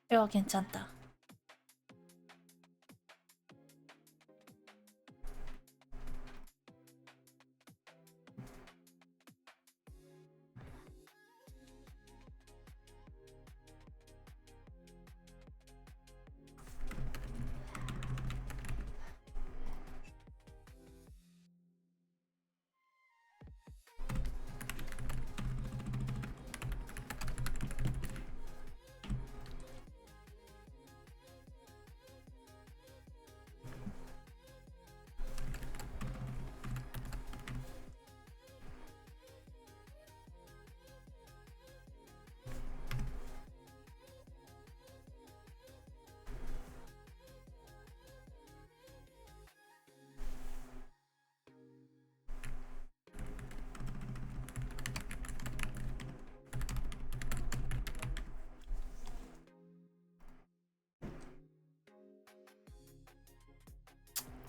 이거 괜찮다.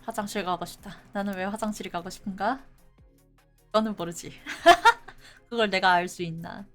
화장실 가고 싶다. 나는 왜 화장실이 가고 싶은가? 너는 모르지. 그걸 내가 알 수 있나?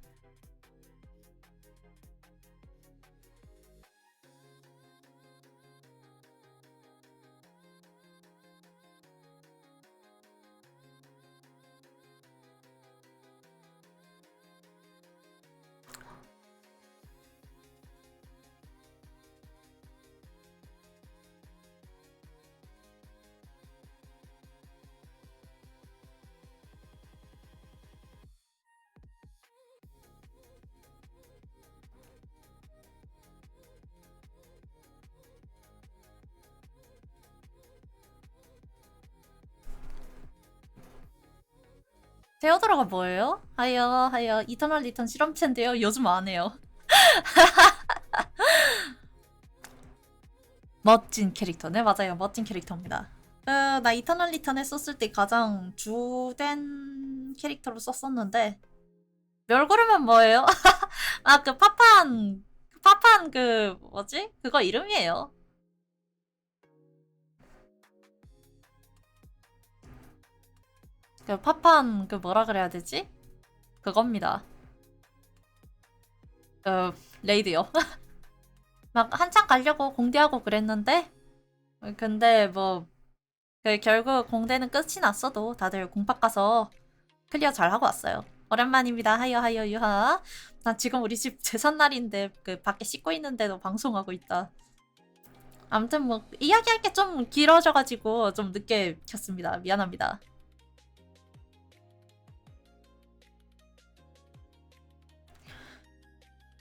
데어드라가 뭐예요? 하여 이터널 리턴 실험체인데요. 요즘 안 해요. 멋진 캐릭터네. 맞아요. 멋진 캐릭터입니다. 나 이터널 리턴 했었을 때 가장 주된 캐릭터로 썼었는데 멸구름은 뭐예요? 아, 그 파판 그 뭐지? 그거 이름이에요. 그 파판 그 뭐라 그래야 되지? 그겁니다. 그 레이드요. 막 한참 가려고 공대하고 그랬는데 근데 뭐 그 결국 공대는 끝이 났어도 다들 공팟 가서 클리어 잘 하고 왔어요. 오랜만입니다. 하여 유하. 나 지금 우리 집 제삿날인데 그 밖에 씻고 있는데도 방송하고 있다. 아무튼 뭐 이야기할 게 좀 길어져가지고 좀 늦게 켰습니다. 미안합니다.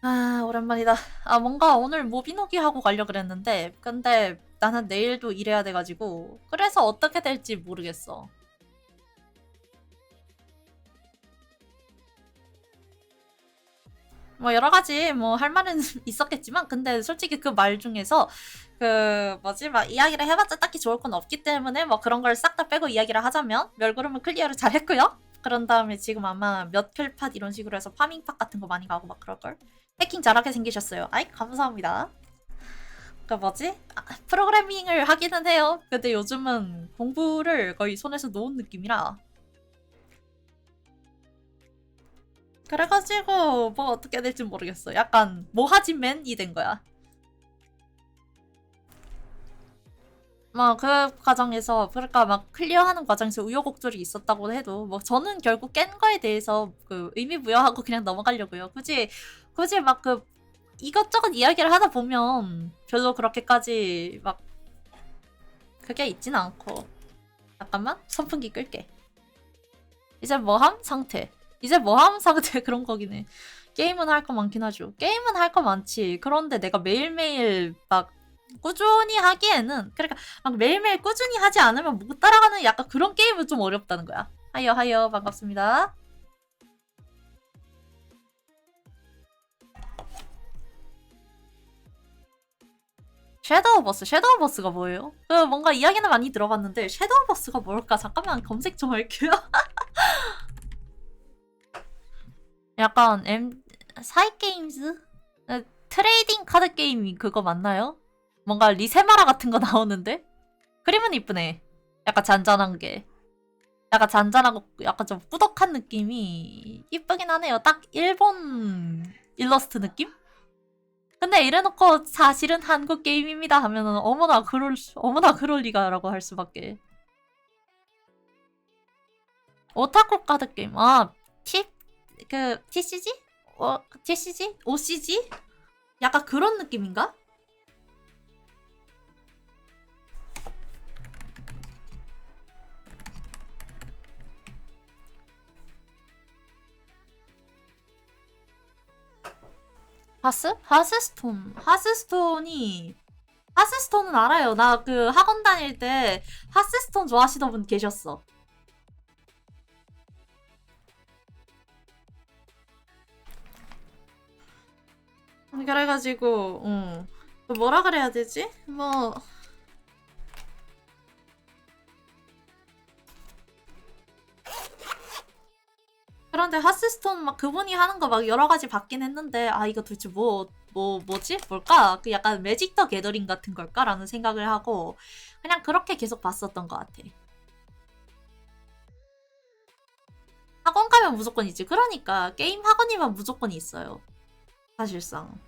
아, 오랜만이다. 아, 뭔가 오늘 모비노기 하고 가려 그랬는데 근데 나는 내일도 일해야 돼가지고 그래서 어떻게 될지 모르겠어. 뭐 여러 가지 뭐 할 말은 있었겠지만 근데 솔직히 그 말 중에서 그 뭐지 막 이야기를 해봤자 딱히 좋을 건 없기 때문에 뭐 그런 걸 싹 다 빼고 이야기를 하자면 멸구름은 클리어를 잘 했고요. 그런 다음에 지금 아마 몇 킬팟 이런 식으로 해서 파밍팟 같은 거 많이 가고 막 그럴걸. 해킹 잘하게 생기셨어요. 아이 감사합니다. 그 뭐지? 아, 프로그래밍을 하기는 해요. 근데 요즘은 공부를 거의 손에서 놓은 느낌이라 그래가지고 뭐 어떻게 될지 모르겠어. 약간 모하지맨이 된 거야. 뭐 그 과정에서 그러니까 막 클리어하는 과정에서 우여곡절이 있었다고 해도 뭐 저는 결국 깬 거에 대해서 그 의미부여하고 그냥 넘어가려고요. 굳이 막 그 이것저것 이야기를 하다 보면 별로 그렇게까지 막 그게 있진 않고 잠깐만 선풍기 끌게. 이제 뭐함 상태. 이제 뭐함 상태 그런 거긴 해. 게임은 할 거 많긴 하죠. 게임은 할 거 많지. 그런데 내가 매일매일 막 꾸준히 하기에는 그러니까 막 매일매일 꾸준히 하지 않으면 못 따라가는 약간 그런 게임은 좀 어렵다는 거야. 하여 반갑습니다. 섀도우 버스가 뭐예요? 그 뭔가 이야기는 많이 들어봤는데 섀도우 버스가 뭘까? 잠깐만 검색 좀 할게요. 약간 사이게임즈? 트레이딩 카드 게임이 그거 맞나요? 뭔가 리세마라 같은 거 나오는데? 그림은 이쁘네. 약간 잔잔한 게. 약간 잔잔하고 약간 좀 꾸덕한 느낌이 이쁘긴 하네요. 딱 일본 일러스트 느낌? 근데 이래놓고 사실은 한국 게임입니다 하면은 어머나 그럴 리가라고 할 수밖에. 오타쿠 카드 게임. 아, T TCG? TCG? OCG? 약간 그런 느낌인가? 하스스톤은 알아요. 나 그 학원 다닐 때 하스스톤 좋아하시던 분 계셨어. 그래가지고, 뭐라 그래야 되지? 뭐, 그런데 하스스톤 막 그분이 하는 거 막 여러 가지 봤긴 했는데, 아, 이거 도대체 뭐지? 뭘까? 그 약간 매직 더 게더링 같은 걸까라는 생각을 하고, 그냥 그렇게 계속 봤었던 것 같아. 학원 가면 무조건 있지. 그러니까, 게임 학원이면 무조건 있어요. 사실상.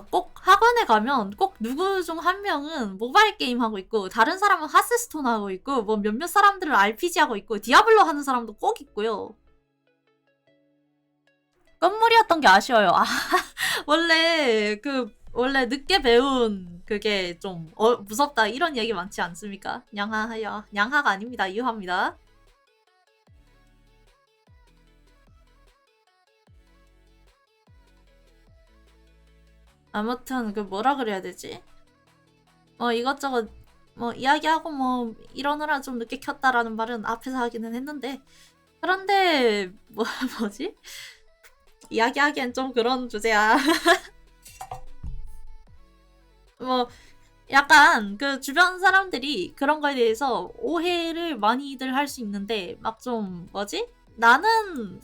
꼭 학원에 가면 꼭 누구 중 한 명은 모바일 게임 하고 있고 다른 사람은 하스스톤 하고 있고 뭐 몇몇 사람들은 RPG 하고 있고 디아블로 하는 사람도 꼭 있고요. 끝물이었던 게 아쉬워요. 아, 원래 늦게 배운 그게 좀 무섭다 이런 얘기 많지 않습니까? 양하가 아닙니다. 유하입니다. 아무튼 그 뭐라 그래야 되지? 이것저것 뭐 이야기하고 뭐 이러느라 좀 늦게 켰다라는 말은 앞에서 하기는 했는데 그런데 뭐지? 이야기하기엔 좀 그런 주제야. 뭐 약간 그 주변 사람들이 그런 거에 대해서 오해를 많이들 할 수 있는데 막 좀 뭐지? 나는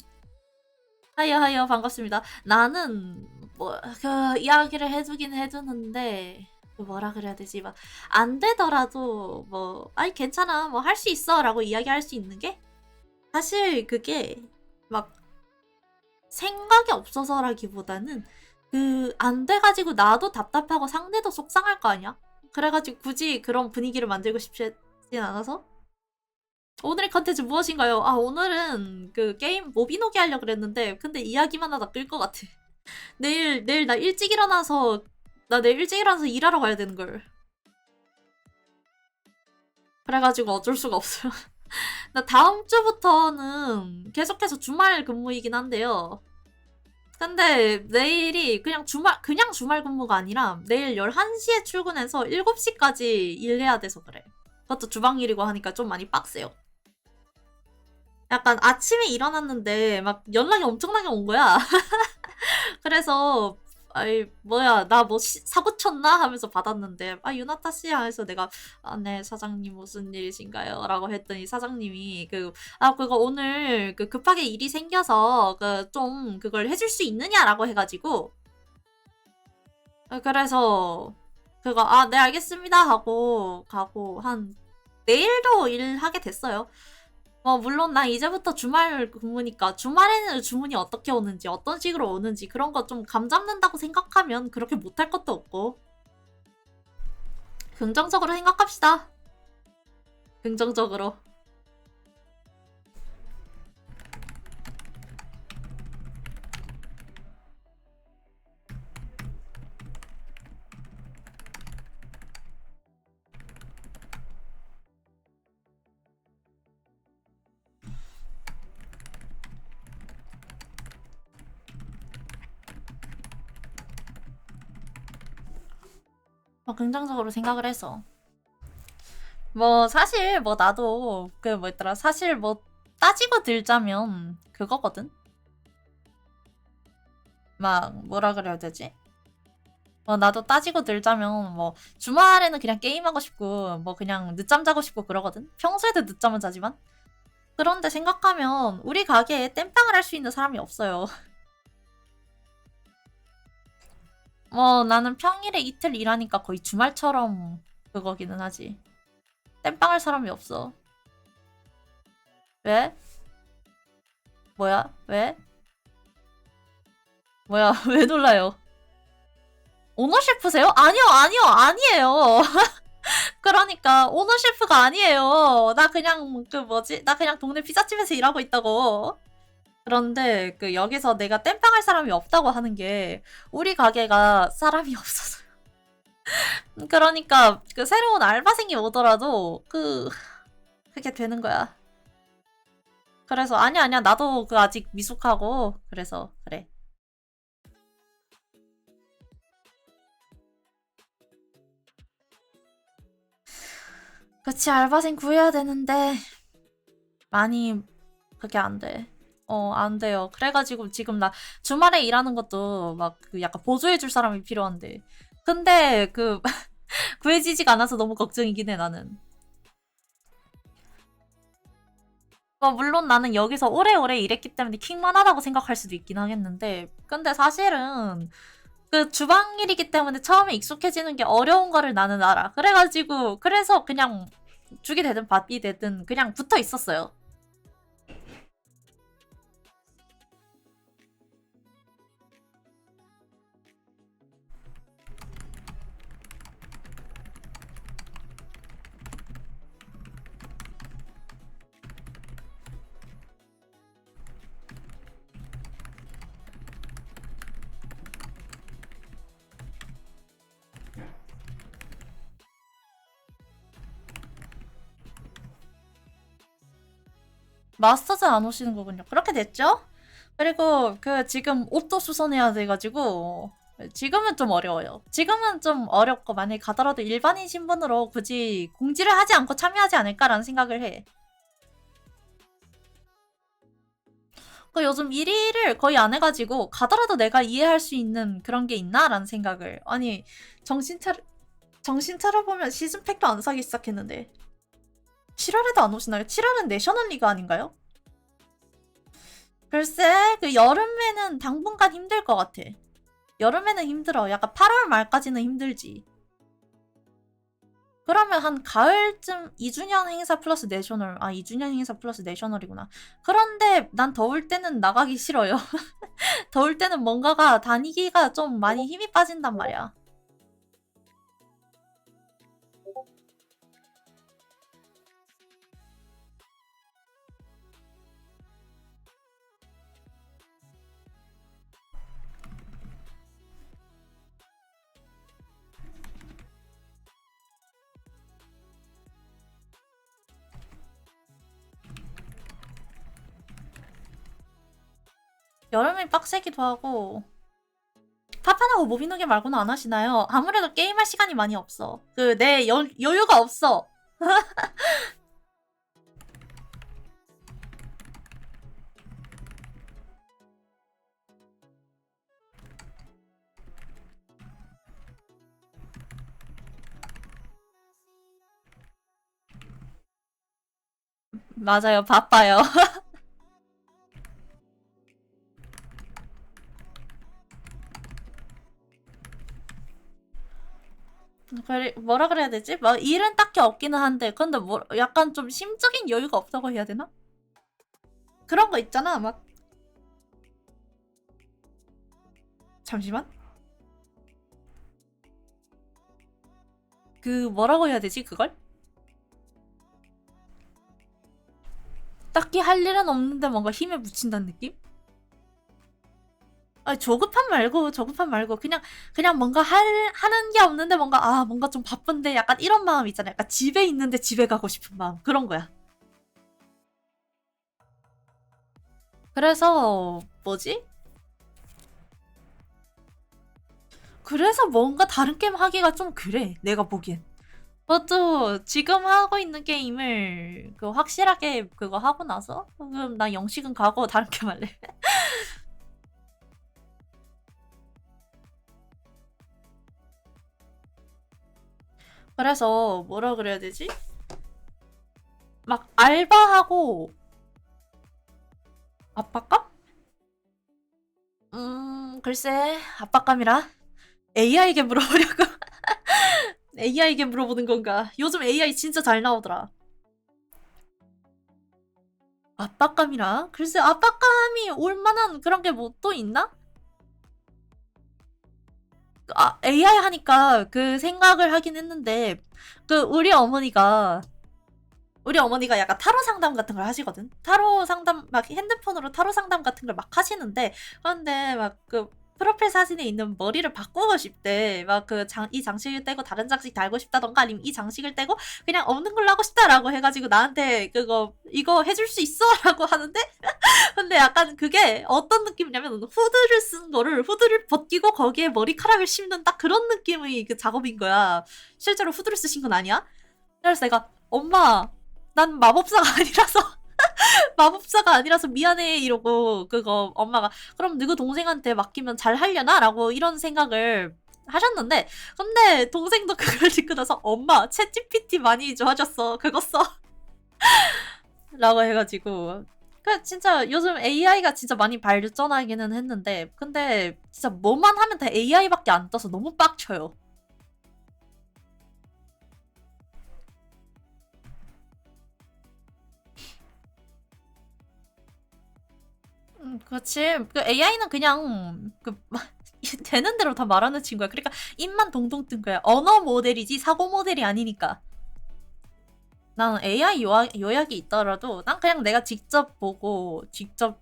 하여 반갑습니다. 나는 뭐 그 이야기를 해주긴 해주는데 그 뭐라 그래야 되지? 막 안 되더라도 뭐 아니 괜찮아 뭐 할 수 있어라고 이야기할 수 있는 게 사실 그게 막 생각이 없어서라기보다는 그 안 돼가지고 나도 답답하고 상대도 속상할 거 아니야? 그래가지고 굳이 그런 분위기를 만들고 싶진 않아서 오늘의 컨텐츠 무엇인가요? 아 오늘은 그 게임 모비노기 하려고 그랬는데 근데 이야기만 하다 끌 것 같아. 내일 나 내일 일찍 일어나서 일하러 가야 되는 걸. 그래가지고 어쩔 수가 없어요. 나 다음 주부터는 계속해서 주말 근무이긴 한데요. 근데 내일이 그냥 주말 근무가 아니라 내일 11시에 출근해서 7시까지 일해야 돼서 그래. 그것도 주방 일이고 하니까 좀 많이 빡세요. 약간 아침에 일어났는데 막 연락이 엄청나게 온 거야. 그래서 아이 뭐야 나 뭐 사고 쳤나 하면서 받았는데 아 유나타 씨 하면서 내가 아 네 사장님 무슨 일이신가요? 라고 했더니 사장님이 그거 오늘 그 급하게 일이 생겨서 그 좀 그걸 해줄 수 있느냐라고 해가지고 그래서 그거 아 네 알겠습니다 하고 가고 한 내일도 일하게 됐어요. 물론 나 이제부터 주말 근무니까 주말에는 주문이 어떻게 오는지 어떤 식으로 오는지 그런 거 좀 감 잡는다고 생각하면 그렇게 못할 것도 없고 긍정적으로 생각합시다. 긍정적으로. 긍정적으로 생각을 해서 사실 나도 그 뭐였더라 사실 따지고 들자면 그거거든. 막 뭐라 그래야 되지? 나도 따지고 들자면 주말에는 그냥 게임하고 싶고 그냥 늦잠 자고 싶고 그러거든. 평소에도 늦잠은 자지만 그런데 생각하면 우리 가게에 땜빵을 할 수 있는 사람이 없어요. 나는 평일에 이틀 일하니까 거의 주말처럼 그거기는 하지. 땜빵할 사람이 없어. 왜? 뭐야? 왜? 뭐야? 왜 놀라요? 오너셰프세요? 아니요, 아니요, 아니에요. 그러니까 오너셰프가 아니에요. 나 그냥 그 뭐지? 나 그냥 동네 피자집에서 일하고 있다고. 그런데 그 여기서 내가 땜빵할 사람이 없다고 하는 게 우리 가게가 사람이 없어서. 그러니까 그 새로운 알바생이 오더라도 그게 되는 거야. 그래서 아니야 아니야 나도 그 아직 미숙하고 그래서 그래. 그치 알바생 구해야 되는데 많이 그게 안 돼. 안 돼요. 그래가지고 지금 나 주말에 일하는 것도 막 그 약간 보조해줄 사람이 필요한데. 근데 그 구해지지가 않아서 너무 걱정이긴 해 나는. 물론 나는 여기서 오래오래 일했기 때문에 킹만하다고 생각할 수도 있긴 하겠는데 근데 사실은 그 주방 일이기 때문에 처음에 익숙해지는 게 어려운 거를 나는 알아. 그래가지고 그래서 그냥 죽이 되든 밥이 되든 그냥 붙어 있었어요. 마스터즈 안 오시는 거군요. 그렇게 됐죠? 그리고 그 지금 옷도 수선해야 돼가지고 지금은 좀 어려워요. 지금은 좀 어렵고 만약에 가더라도 일반인 신분으로 굳이 공지를 하지 않고 참여하지 않을까라는 생각을 해. 그 요즘 일을 거의 안 해가지고 가더라도 내가 이해할 수 있는 그런 게 있나라는 생각을. 아니 정신 차려보면 시즌팩도 안 사기 시작했는데 7월에도 안 오시나요? 7월은 내셔널 리그 아닌가요? 글쎄 그 여름에는 당분간 힘들 것 같아. 여름에는 힘들어. 약간 8월 말까지는 힘들지. 그러면 한 가을쯤 2주년 행사 플러스 내셔널. 2주년 행사 플러스 내셔널이구나. 그런데 난 더울 때는 나가기 싫어요. 더울 때는 뭔가가 다니기가 좀 많이 힘이 빠진단 말이야. 여름이 빡세기도 하고 파판하고 모비노기 말고는 안 하시나요? 아무래도 게임할 시간이 많이 없어. 그 내 여유가 없어. 맞아요. 바빠요. 뭐라 그래야 되지? 막 일은 딱히 없기는 한데 근데 뭐 약간 좀 심적인 여유가 없다고 해야 되나? 그런 거 있잖아. 막 잠시만. 그 뭐라고 해야 되지? 그걸? 딱히 할 일은 없는데 뭔가 힘에 묻힌다는 느낌? 조급함 말고 그냥 뭔가 하는 게 없는데 뭔가 좀 바쁜데 약간 이런 마음 있잖아. 약간 집에 있는데 집에 가고 싶은 마음 그런 거야. 그래서 뭐지? 그래서 뭔가 다른 게임 하기가 좀 그래. 내가 보기엔. 그것도 지금 하고 있는 게임을 그 확실하게 그거 하고 나서 그럼 나 영식은 가고 다른 게임 할래. 그래서 뭐라 그래야 되지? 막 알바하고 압박감? 글쎄 압박감이라 AI에게 물어보려고. AI에게 물어보는 건가? 요즘 AI 진짜 잘 나오더라. 압박감이라? 글쎄, 압박감이 올 만한 그런 게 뭐 또 있나? AI 하니까 그 생각을 하긴 했는데, 우리 어머니가 약간 타로 상담 같은 걸 하시거든? 타로 상담, 막 핸드폰으로 타로 상담 같은 걸 막 하시는데, 그런데 막 프로필 사진에 있는 머리를 바꾸고 싶대. 막 이 장식을 떼고 다른 장식 달고 싶다던가 아니면 이 장식을 떼고 그냥 없는 걸로 하고 싶다라고 해가지고 나한테 이거 해줄 수 있어? 라고 하는데, 근데 약간 그게 어떤 느낌이냐면 후드를 벗기고 거기에 머리카락을 심는 딱 그런 느낌의 그 작업인 거야. 실제로 후드를 쓰신 건 아니야? 그래서 내가 엄마 난 마법사가 아니라서 미안해 이러고 엄마가 그럼 누구 동생한테 맡기면 잘 하려나? 라고 이런 생각을 하셨는데 근데 동생도 그걸 듣고 나서 엄마 챗GPT 많이 좋아졌어 그거 써 라고 해가지고 진짜 요즘 AI가 진짜 많이 발전하기는 했는데 근데 진짜 뭐만 하면 다 AI밖에 안 떠서 너무 빡쳐요. 그렇지. AI는 그냥 되는 대로 다 말하는 친구야. 그러니까 입만 동동 뜬 거야. 언어 모델이지 사고 모델이 아니니까. 나는 AI 요약이 있더라도 난 그냥 내가 직접 보고 직접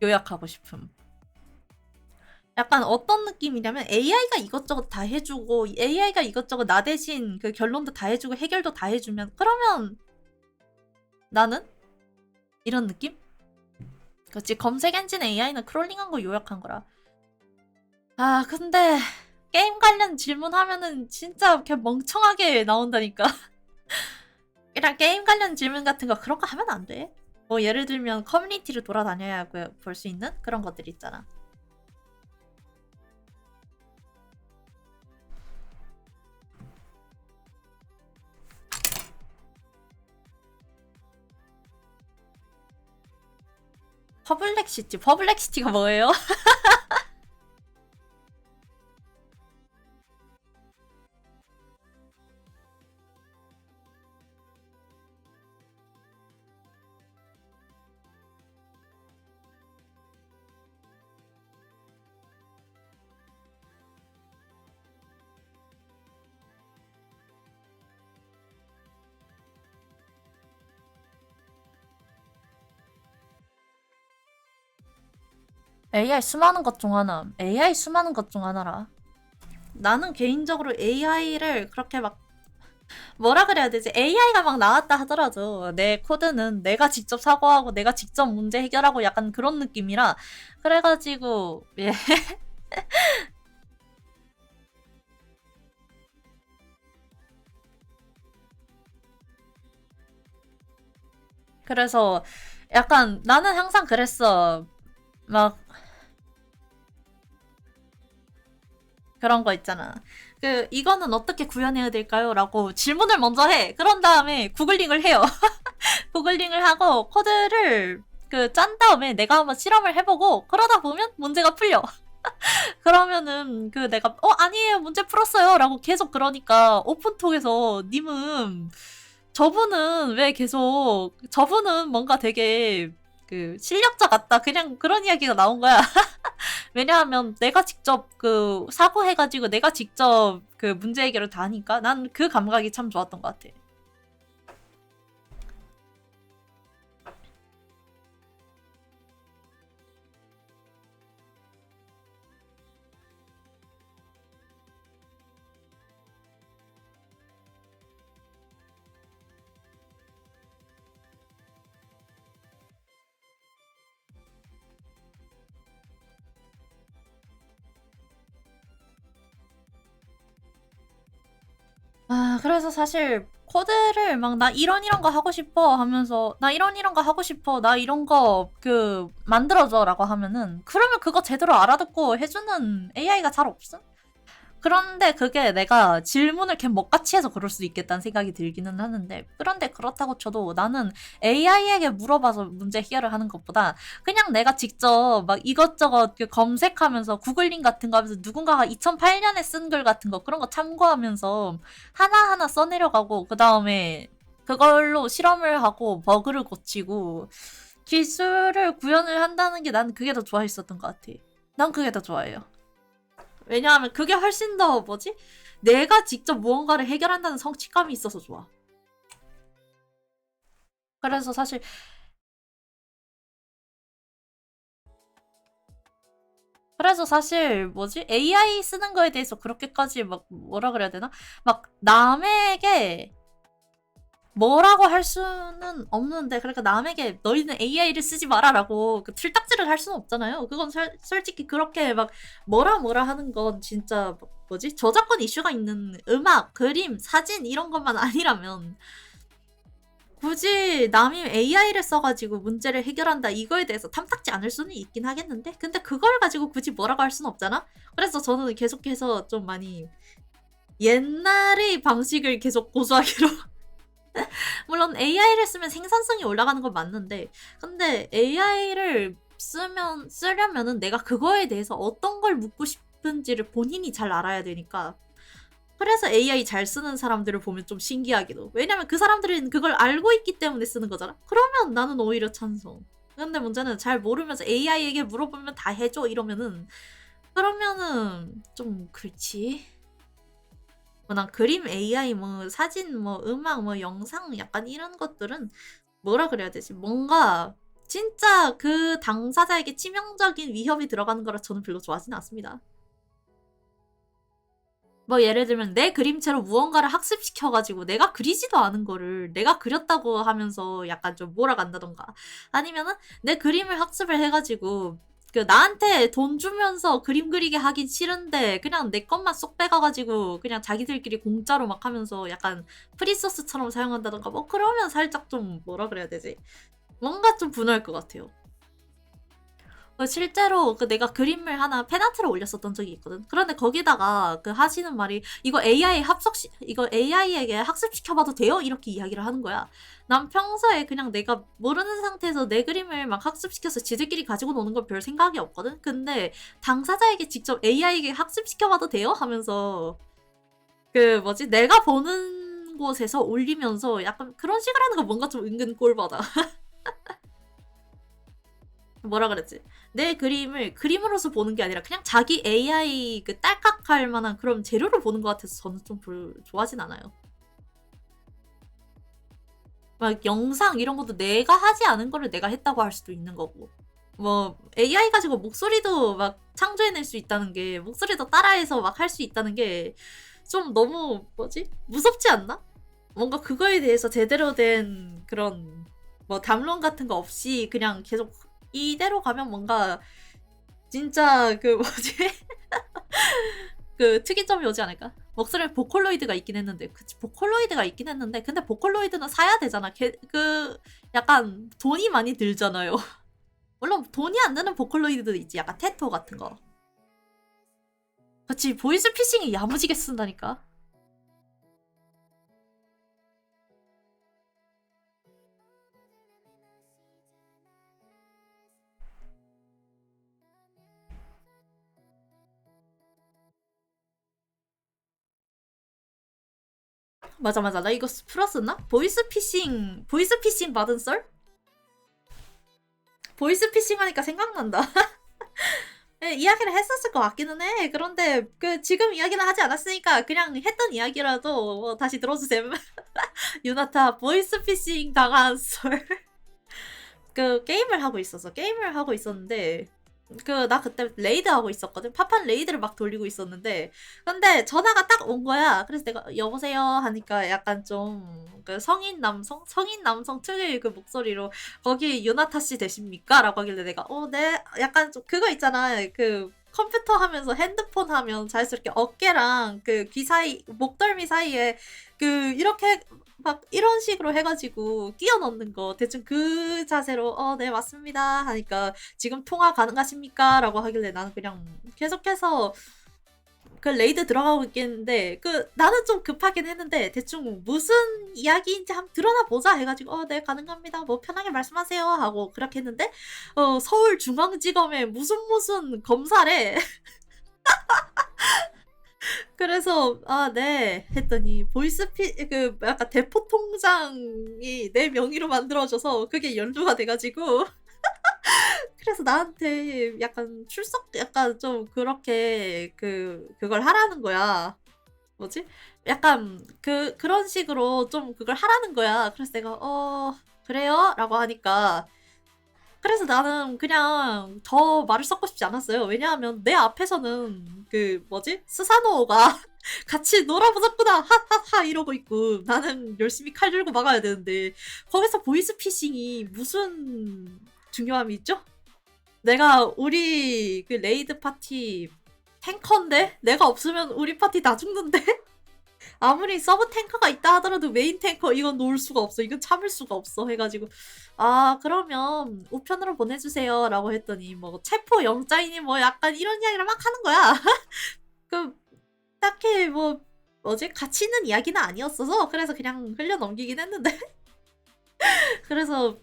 요약하고 싶음. 약간 어떤 느낌이냐면 AI가 이것저것 다 해주고 AI가 이것저것 나 대신 그 결론도 다 해주고 해결도 다 해주면 그러면 나는 이런 느낌? 그렇지. 검색 엔진 AI는 크롤링한 거 요약한 거라. 근데 게임 관련 질문하면은 진짜 그냥 멍청하게 나온다니까. 일단 게임 관련 질문 같은 거 그런 거 하면 안 돼. 뭐 예를 들면 커뮤니티를 돌아다녀야 볼 수 있는 그런 것들 있잖아. 퍼블렉시티가 뭐예요? AI 수많은 것 중 하나. AI 수많은 것 중 하나라. 나는 개인적으로 AI를 그렇게 막 뭐라 그래야 되지? AI가 막 나왔다 하더라도 내 코드는 내가 직접 사고하고 내가 직접 문제 해결하고 약간 그런 느낌이라 그래가지고 예. 그래서 약간 나는 항상 그랬어. 막 그런 거 있잖아. 이거는 어떻게 구현해야 될까요? 라고 질문을 먼저 해. 그런 다음에 구글링을 해요. 구글링을 하고 코드를 짠 다음에 내가 한번 실험을 해보고 그러다 보면 문제가 풀려. 그러면은 내가 아니에요 문제 풀었어요 라고 계속 그러니까 오픈톡에서 님은 저분은 왜 계속 저분은 뭔가 되게 실력자 같다 그냥 그런 이야기가 나온 거야. 왜냐하면 내가 직접 사고해가지고 내가 직접 문제 해결을 다 하니까 난 그 감각이 참 좋았던 것 같아. 그래서 사실 코드를 막 나 이런 거 하고 싶어 하면서 나 이런 거 하고 싶어 나 이런 거 만들어줘 라고 하면은 그러면 그거 제대로 알아듣고 해주는 AI가 잘 없음? 그런데 그게 내가 질문을 걔 먹같이 해서 그럴 수도 있겠다는 생각이 들기는 하는데, 그런데 그렇다고 쳐도 나는 AI에게 물어봐서 문제 해결을 하는 것보다 그냥 내가 직접 막 이것저것 검색하면서 구글링 같은 거 하면서 누군가가 2008년에 쓴 글 같은 거 그런 거 참고하면서 하나하나 써내려가고 그 다음에 그걸로 실험을 하고 버그를 고치고 기술을 구현을 한다는 게 난 그게 더 좋아했었던 것 같아. 난 그게 더 좋아해요. 왜냐하면 그게 훨씬 더 뭐지? 내가 직접 무언가를 해결한다는 성취감이 있어서 좋아. 그래서 사실 뭐지? AI 쓰는 거에 대해서 그렇게까지 막 뭐라 그래야 되나? 막 남에게 뭐라고 할 수는 없는데, 그러니까 남에게 너희는 AI를 쓰지 마라라고 그 틀딱질을 할 수는 없잖아요. 그건 솔직히 그렇게 막 뭐라 하는 건 진짜 뭐지? 저작권 이슈가 있는 음악, 그림, 사진 이런 것만 아니라면 굳이 남이 AI를 써가지고 문제를 해결한다 이거에 대해서 탐탁지 않을 수는 있긴 하겠는데, 근데 그걸 가지고 굳이 뭐라고 할 수는 없잖아? 그래서 저는 계속해서 좀 많이 옛날의 방식을 계속 고수하기로 물론 AI를 쓰면 생산성이 올라가는 건 맞는데, 근데 AI를 쓰려면은 내가 그거에 대해서 어떤 걸 묻고 싶은지를 본인이 잘 알아야 되니까. 그래서 AI 잘 쓰는 사람들을 보면 좀 신기하기도. 왜냐면 그 사람들은 그걸 알고 있기 때문에 쓰는 거잖아? 그러면 나는 오히려 찬성. 근데 문제는 잘 모르면서 AI에게 물어보면 다 해줘 이러면은, 그러면은 좀 그렇지. 난 그림 AI, 뭐 사진, 뭐 음악, 뭐 영상 약간 이런 것들은 뭐라 그래야 되지? 뭔가 진짜 그 당사자에게 치명적인 위협이 들어가는 거라 저는 별로 좋아하지는 않습니다. 뭐 예를 들면 내 그림체로 무언가를 학습시켜가지고 내가 그리지도 않은 거를 내가 그렸다고 하면서 약간 좀 몰아간다던가, 아니면은 내 그림을 학습을 해가지고 그 나한테 돈 주면서 그림 그리게 하긴 싫은데 그냥 내 것만 쏙 빼가가지고 그냥 자기들끼리 공짜로 막 하면서 약간 프리소스처럼 사용한다던가, 뭐 그러면 살짝 좀 뭐라 그래야 되지? 뭔가 좀 분할 것 같아요. 실제로 그 내가 그림을 하나 팬아트를 올렸었던 적이 있거든. 그런데 거기다가 그 하시는 말이 이거 AI에게 학습시켜봐도 돼요? 이렇게 이야기를 하는 거야. 난 평소에 그냥 내가 모르는 상태에서 내 그림을 막 학습시켜서 지들끼리 가지고 노는 건 별 생각이 없거든. 근데 당사자에게 직접 AI에게 학습시켜봐도 돼요? 하면서 그 뭐지? 내가 보는 곳에서 올리면서 약간 그런 식으로 하는 거 뭔가 좀 은근 꼴받아. 뭐라 그랬지? 내 그림을 그림으로서 보는 게 아니라 그냥 자기 AI 그 딸깍할 만한 그런 재료를 보는 것 같아서 저는 좀 별로 좋아하진 않아요. 막 영상 이런 것도 내가 하지 않은 거를 내가 했다고 할 수도 있는 거고. 뭐 AI 가지고 목소리도 막 창조해낼 수 있다는 게, 목소리도 따라해서 막 할 수 있다는 게 좀 너무 뭐지? 무섭지 않나? 뭔가 그거에 대해서 제대로 된 그런 뭐 담론 같은 거 없이 그냥 계속 이대로 가면 뭔가 진짜 그 뭐지? 그 특이점이 오지 않을까? 목소리에 보컬로이드가 있긴 했는데, 그치, 보컬로이드가 있긴 했는데, 근데 보컬로이드는 사야 되잖아. 그 약간 돈이 많이 들잖아요. 물론 돈이 안 드는 보컬로이드도 있지. 약간 테토 같은 거. 그치, 보이스피싱이 야무지게 쓴다니까. 맞아. 나 이거 풀었었나? 보이스피싱 받은 썰? 보이스피싱 하니까 생각난다. 네, 이야기를 했었을 것 같기는 해. 그런데 그 지금 이야기는 하지 않았으니까 그냥 했던 이야기라도 다시 들어주셈. 유나타 보이스피싱 당한 썰. 그 게임을 하고 있었는데, 그 나 그때 레이드 하고 있었거든. 파판 레이드를 막 돌리고 있었는데, 근데 전화가 딱 온 거야. 그래서 내가 여보세요 하니까 약간 좀 그 성인 남성 특유의 그 목소리로 거기 유나타 씨 되십니까? 라고 하길래 내가 네, 약간 좀 그거 있잖아. 그 컴퓨터 하면서 핸드폰 하면 자연스럽게 어깨랑 그 귀 사이, 목덜미 사이에 그 이렇게 막 이런 식으로 해가지고 끼워 넣는 거 대충 그 자세로 네 맞습니다 하니까 지금 통화 가능하십니까? 라고 하길래 나는 그냥 계속해서 그 레이드 들어가고 있겠는데 그 나는 좀 급하긴 했는데 대충 무슨 이야기인지 한번 드러나 보자 해가지고 네 가능합니다 뭐 편하게 말씀하세요 하고 그렇게 했는데 서울중앙지검에 무슨 검사래. 그래서 네 했더니 그 약간 대포 통장이 내 명의로 만들어져서 그게 연루가 돼가지고 그래서 나한테 약간 출석 약간 좀 그렇게 그걸 하라는 거야. 뭐지? 약간 그런 식으로 좀 그걸 하라는 거야. 그래서 내가 그래요? 라고 하니까 그래서 나는 그냥 더 말을 섞고 싶지 않았어요. 왜냐하면 내 앞에서는 그 뭐지? 스사노가 같이 놀아보자꾸나 하하하 이러고 있고 나는 열심히 칼 들고 막아야 되는데 거기서 보이스피싱이 무슨 중요함이 있죠? 내가 우리 그 레이드 파티 탱커인데 내가 없으면 우리 파티 다 죽는데 아무리 서브 탱커가 있다 하더라도 메인 탱커 이건 놓을 수가 없어. 이건 참을 수가 없어. 해가지고 그러면 우편으로 보내주세요 라고 했더니 뭐 체포 영장이니 뭐 약간 이런 이야기를 막 하는 거야. 그 딱히 뭐지 가치 있는 이야기는 아니었어서 그래서 그냥 흘려 넘기긴 했는데 그래서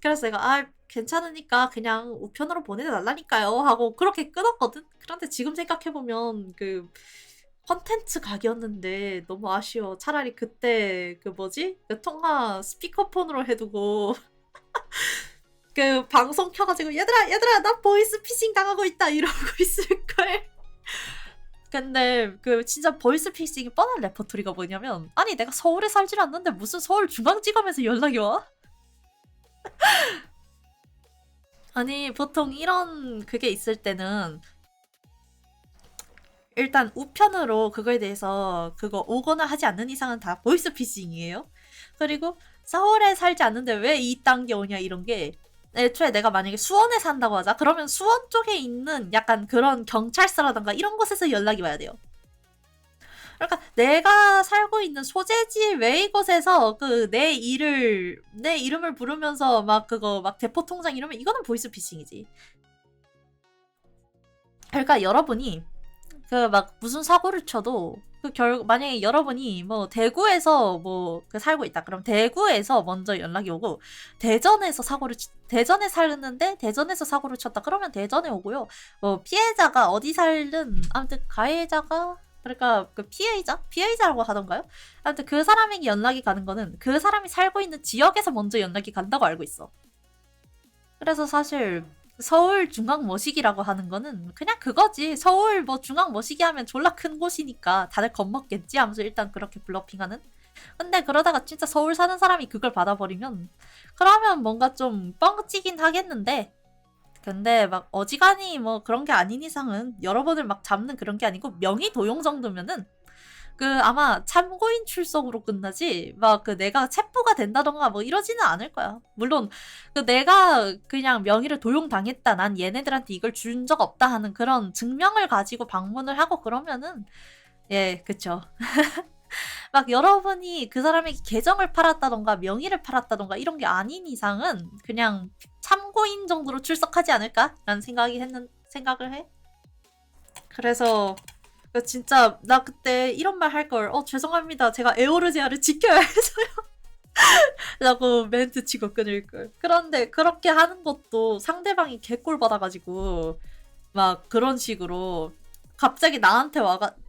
그래서 내가 괜찮으니까 그냥 우편으로 보내달라니까요 하고 그렇게 끊었거든. 그런데 지금 생각해보면 그 컨텐츠 각이었는데 너무 아쉬워. 차라리 그때 그 뭐지? 그 통화 스피커폰으로 해두고 그 방송 켜가지고 얘들아 나 보이스 피싱 당하고 있다 이러고 있을걸. 근데 그 진짜 보이스 피싱이 뻔한 레퍼토리가 뭐냐면 아니 내가 서울에 살질 않는데 무슨 서울중앙지검에서 연락이 와? 아니 보통 이런 그게 있을 때는 일단 우편으로 그거에 대해서 그거 오거나 하지 않는 이상은 다 보이스피싱이에요. 그리고 서울에 살지 않는데 왜 이딴 게 오냐 이런 게 애초에 내가 만약에 수원에 산다고 하자. 그러면 수원 쪽에 있는 약간 그런 경찰서라던가 이런 곳에서 연락이 와야 돼요. 그러니까 내가 살고 있는 소재지 외의 곳에서 내 이름을 부르면서 막 그거 막 대포 통장 이러면 이거는 보이스피싱이지. 그러니까 여러분이 막 무슨 사고를 쳐도 만약에 여러분이 뭐 대구에서 살고 있다. 그럼 대구에서 먼저 연락이 오고 대전에 살았는데 대전에서 사고를 쳤다. 그러면 대전에 오고요. 피해자가 어디 살든 아무튼 가해자가 그러니까 그 피해자라고 하던가요? 아무튼 그 사람에게 연락이 가는 거는 그 사람이 살고 있는 지역에서 먼저 연락이 간다고 알고 있어. 그래서 사실 서울 중앙 머시기라고 하는 거는 그냥 그거지. 서울 중앙 머시기 하면 졸라 큰 곳이니까 다들 겁먹겠지 하면서 일단 그렇게 블러핑하는. 근데 그러다가 진짜 서울 사는 사람이 그걸 받아버리면 그러면 뭔가 좀 뻥찌긴 하겠는데 근데 막 어지간히 그런 게 아닌 이상은 여러분을 막 잡는 그런 게 아니고 명의 도용 정도면은 아마 참고인 출석으로 끝나지 내가 체포가 된다던가 이러지는 않을 거야. 물론 내가 그냥 명의를 도용당했다 난 얘네들한테 이걸 준 적 없다 하는 그런 증명을 가지고 방문을 하고 그러면은 예 그쵸. 여러분이 그 사람에게 계정을 팔았다던가 명의를 팔았다던가 이런 게 아닌 이상은 그냥 참고인 정도로 출석하지 않을까라는 생각을 해. 그래서 진짜 나 그때 이런 말 할 걸. 죄송합니다. 제가 에오르지아를 지켜야 해서요. 라고 멘트 치고 끊을 걸. 그런데 그렇게 하는 것도 상대방이 개꼴 받아가지고 막 그런 식으로 갑자기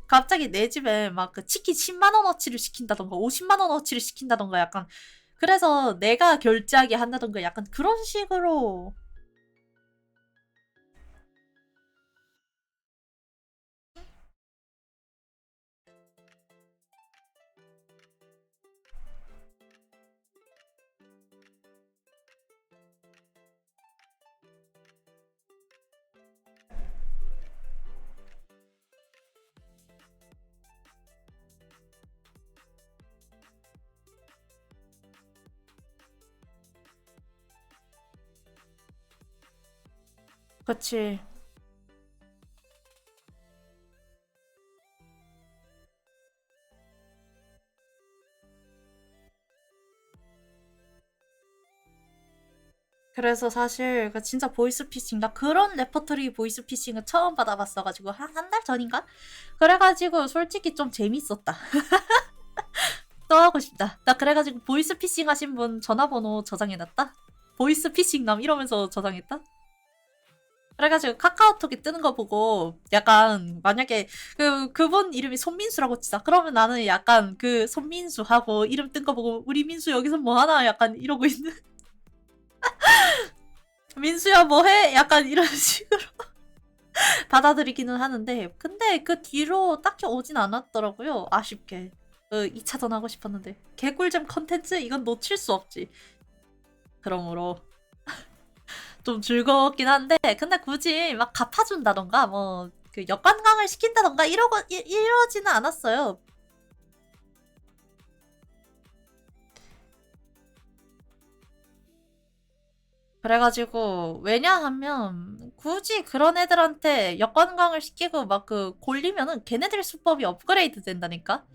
갑자기 내 집에 그 치킨 10만 원어치를 시킨다던가 50만 원어치를 시킨다던가 약간 그래서 내가 결제하게 한다던가 약간 그런 식으로 그치. 그래서 사실 그 진짜 보이스피싱 나 그런 레퍼토리 보이스피싱은 처음 받아봤어가지고 한 달 전인가? 그래가지고 솔직히 좀 재밌었다. 또 하고 싶다. 나 그래가지고 보이스피싱 하신 분 전화번호 저장해놨다. 보이스피싱남 이러면서 저장했다. 그래가지고 카카오톡에 뜨는 거 보고 약간 만약에 그분 이름이 손민수라고 치자. 그러면 나는 약간 그 손민수하고 이름 뜬 거 보고 우리 민수 여기서 뭐 하나 약간 이러고 있는. 민수야 뭐 해? 약간 이런 식으로 받아들이기는 하는데 근데 그 뒤로 딱히 오진 않았더라고요. 아쉽게. 2차전 하고 싶었는데 개꿀잼 컨텐츠 이건 놓칠 수 없지. 그러므로 좀 즐거웠긴 한데 근데 굳이 막 갚아준다던가 뭐 그 역관광을 시킨다던가 이러지는 않았어요. 그래가지고 왜냐하면 굳이 그런 애들한테 역관광을 시키고 막 그 골리면은 걔네들 수법이 업그레이드 된다니까.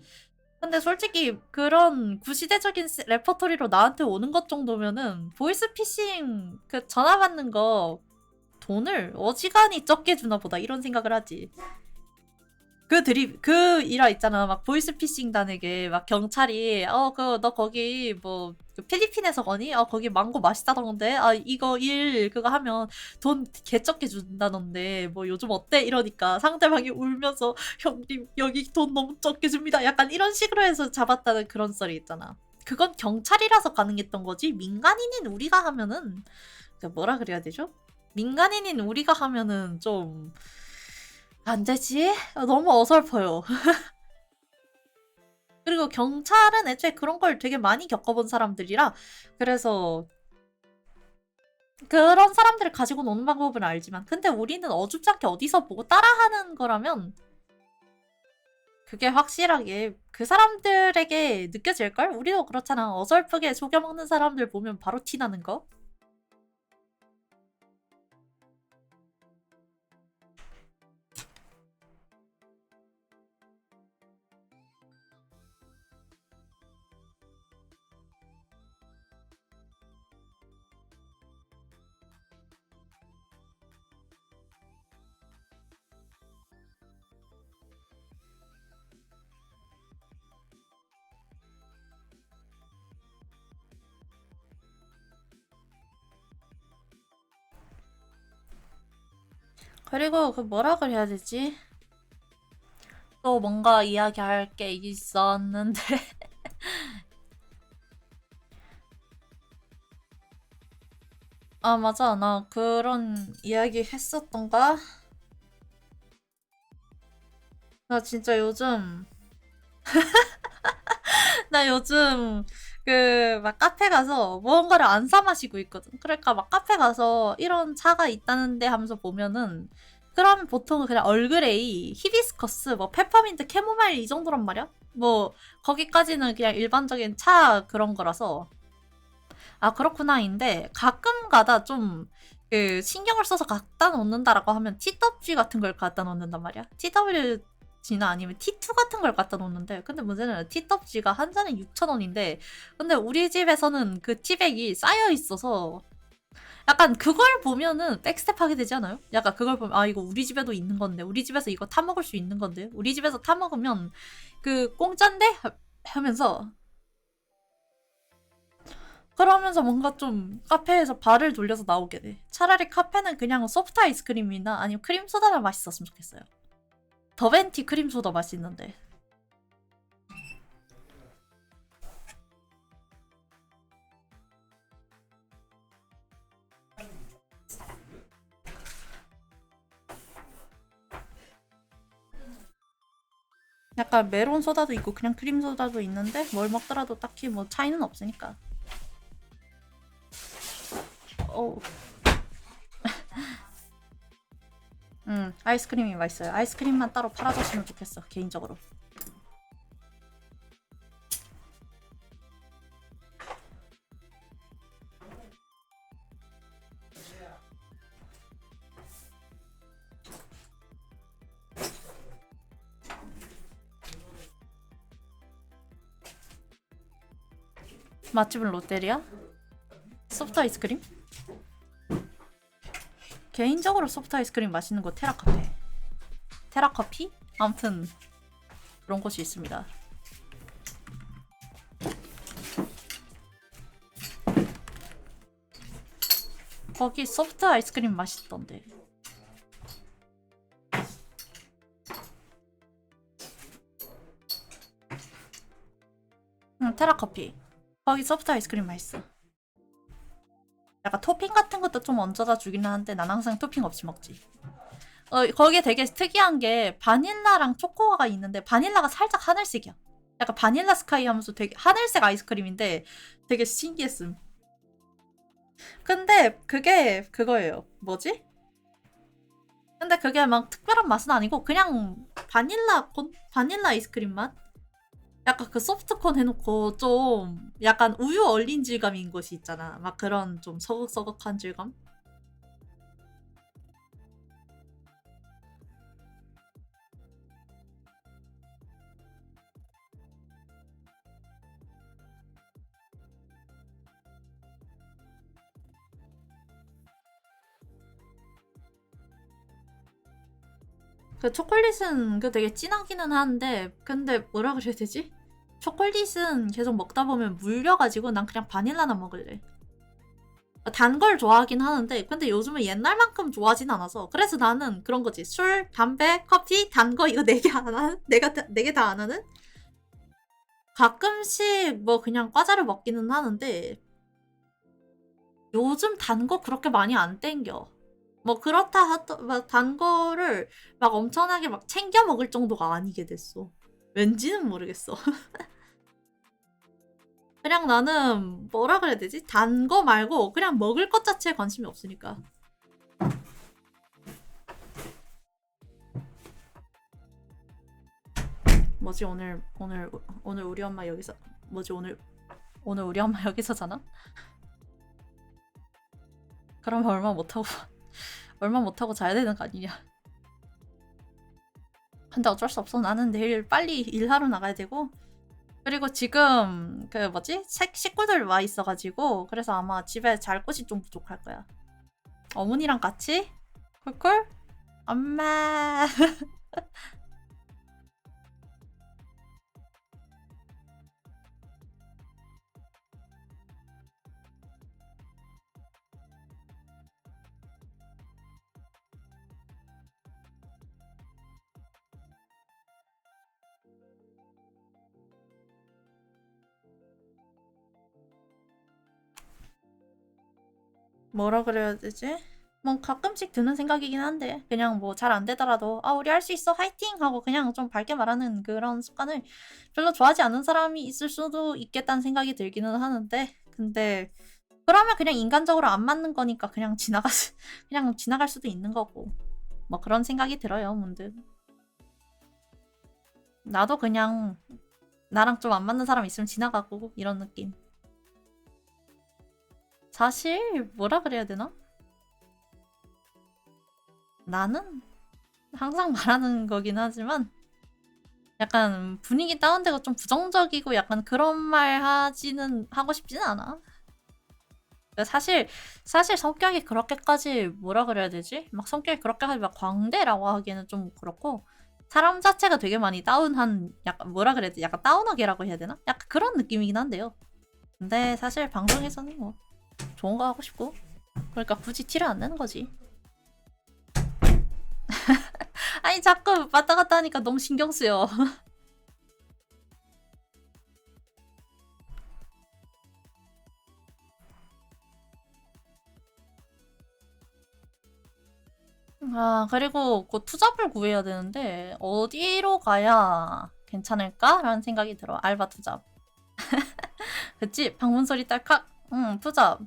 근데 솔직히 그런 구시대적인 레퍼토리로 나한테 오는 것 정도면은 보이스피싱 그 전화 받는 거 돈을 어지간히 적게 주나 보다 이런 생각을 하지. 그 일화 있잖아. 막 보이스피싱 단에게 막 경찰이, 너 거기 뭐, 그 필리핀에서 거니? 거기 망고 맛있다던데? 이거 그거 하면 돈 개적게 준다던데, 뭐 요즘 어때? 이러니까 상대방이 울면서, 형님, 여기 돈 너무 적게 줍니다. 약간 이런 식으로 해서 잡았다는 그런 썰이 있잖아. 그건 경찰이라서 가능했던 거지. 민간인인 우리가 하면은, 뭐라 그래야 되죠? 민간인인 우리가 하면은 좀, 안 되지? 너무 어설퍼요. 그리고 경찰은 애초에 그런 걸 되게 많이 겪어본 사람들이라 그래서 그런 사람들을 가지고 노는 방법은 알지만 근데 우리는 어줍지 않게 어디서 보고 따라하는 거라면 그게 확실하게 그 사람들에게 느껴질걸? 우리도 그렇잖아. 어설프게 속여먹는 사람들 보면 바로 티나는 거? 그리고 그 뭐라 그래야 되지? 또 뭔가 이야기할 게 있었는데 아 맞아 나 그런 이야기 했었던가? 나 진짜 요즘 나 요즘 그 막 카페 가서 무언가를 안 사 마시고 있거든. 그러니까 막 카페 가서 이런 차가 있다는데 하면서 보면은 그러면 보통은 그냥 얼그레이, 히비스커스, 뭐 페퍼민트, 캐모마일 이 정도란 말이야. 뭐 거기까지는 그냥 일반적인 차 그런 거라서 아 그렇구나인데 가끔 가다 좀 그 신경을 써서 갖다 놓는다라고 하면 TWG 같은 걸 갖다 놓는단 말이야. TWG나 아니면 T2 같은 걸 갖다 놓는데 근데 문제는 TWG가 한 잔에 6,000원인데 근데 우리 집에서는 그 티백이 쌓여 있어서 약간 그걸 보면은 백스텝 하게 되지 않아요? 약간 그걸 보면 아 이거 우리 집에도 있는 건데 우리 집에서 이거 타 먹을 수 있는 건데 우리 집에서 타 먹으면 그 공짠데 하면서 그러면서 뭔가 좀 카페에서 발을 돌려서 나오게 돼. 차라리 카페는 그냥 소프트 아이스크림이나 아니면 크림 소다가 맛있었으면 좋겠어요. 더벤티 크림 소다 맛있는데. 약간 메론 소다도 있고 그냥 크림 소다도 있는데 뭘 먹더라도 딱히 뭐 차이는 없으니까. 어, 아이스크림이 맛있어요. 아이스크림만 따로 팔아줬으면 좋겠어, 개인적으로. 맛집은 롯데리아? 소프트 아이스크림? 개인적으로 소프트 아이스크림 맛있는 거 테라카페. 테라커피? 아무튼 그런 곳이 있습니다. 거기 소프트 아이스크림 맛있던데. 응, 테라커피. 거기 소프트 아이스크림 맛있어. 약간 토핑 같은 것도 좀 얹어다 주긴 하는데 난 항상 토핑 없이 먹지. 거기에 되게 특이한 게 바닐라랑 초코가 있는데 바닐라가 살짝 하늘색이야. 약간 바닐라 스카이 하면서 되게 하늘색 아이스크림인데 되게 신기했음. 근데 그게 그거예요. 뭐지? 근데 그게 막 특별한 맛은 아니고 그냥 바닐라 아이스크림 맛? 약간 그 소프트콘 해놓고 좀 약간 우유 얼린 질감인 것이 있잖아. 막 그런 좀 서걱서걱한 질감? 그 초콜릿은 그 되게 진하기는 한데 근데 뭐라 그래야 되지? 초콜릿은 계속 먹다 보면 물려가지고 난 그냥 바닐라나 먹을래. 단 걸 좋아하긴 하는데 근데 요즘은 옛날만큼 좋아하진 않아서 그래서 나는 그런 거지. 술, 담배, 커피, 단 거 이거 4개 안 하는? 내가 4개 다 안 하는? 가끔씩 뭐 그냥 과자를 먹기는 하는데 요즘 단 거 그렇게 많이 안 땡겨. 뭐 그렇다 하더 막단 거를 막 엄청나게 막 챙겨 먹을 정도가 아니게 됐어. 왠지는 모르겠어. 그냥 나는 뭐라 그래야 되지? 단 거 말고 그냥 먹을 것 자체에 관심이 없으니까. 뭐지 오늘 우리 엄마 여기서 뭐지 오늘 우리 엄마 여기서 자나? 그러면 얼마 못하고 자야 되는 거 아니냐? 근데 어쩔 수 없어. 나는 내일 빨리 일하러 나가야 되고 그리고 지금 그 뭐지? 식구들 와 있어가지고 그래서 아마 집에 잘 곳이 좀 부족할 거야. 어머니랑 같이? 콜콜? 엄마. 뭐라 그래야 되지? 뭐 가끔씩 드는 생각이긴 한데 그냥 뭐 잘 안 되더라도 아 우리 할 수 있어 화이팅 하고 그냥 좀 밝게 말하는 그런 습관을 별로 좋아하지 않는 사람이 있을 수도 있겠다는 생각이 들기는 하는데 근데 그러면 그냥 인간적으로 안 맞는 거니까 그냥 지나갈 수도 있는 거고 뭐 그런 생각이 들어요 문득. 나도 그냥 나랑 좀 안 맞는 사람 있으면 지나가고 이런 느낌. 사실 뭐라 그래야 되나? 나는 항상 말하는 거긴 하지만 약간 분위기 다운되고 좀 부정적이고 약간 그런 말 하고 싶지는 않아. 그러니까 사실 성격이 그렇게까지 뭐라 그래야 되지? 막 성격이 그렇게까지 막 광대라고 하기에는 좀 그렇고 사람 자체가 되게 많이 다운한 약간 뭐라 그래야 되지? 약간 다운하게라고 해야 되나? 약간 그런 느낌이긴 한데요. 근데 사실 방송에서는 뭐 좋은 거 하고 싶고 그러니까 굳이 티를 안 내는 거지. 아니 자꾸 왔다 갔다 하니까 너무 신경 쓰여. 아, 그리고 곧 투잡을 구해야 되는데 어디로 가야 괜찮을까라는 생각이 들어. 알바 투잡. 그치? 방문 소리 딸칵. 응, 투잡.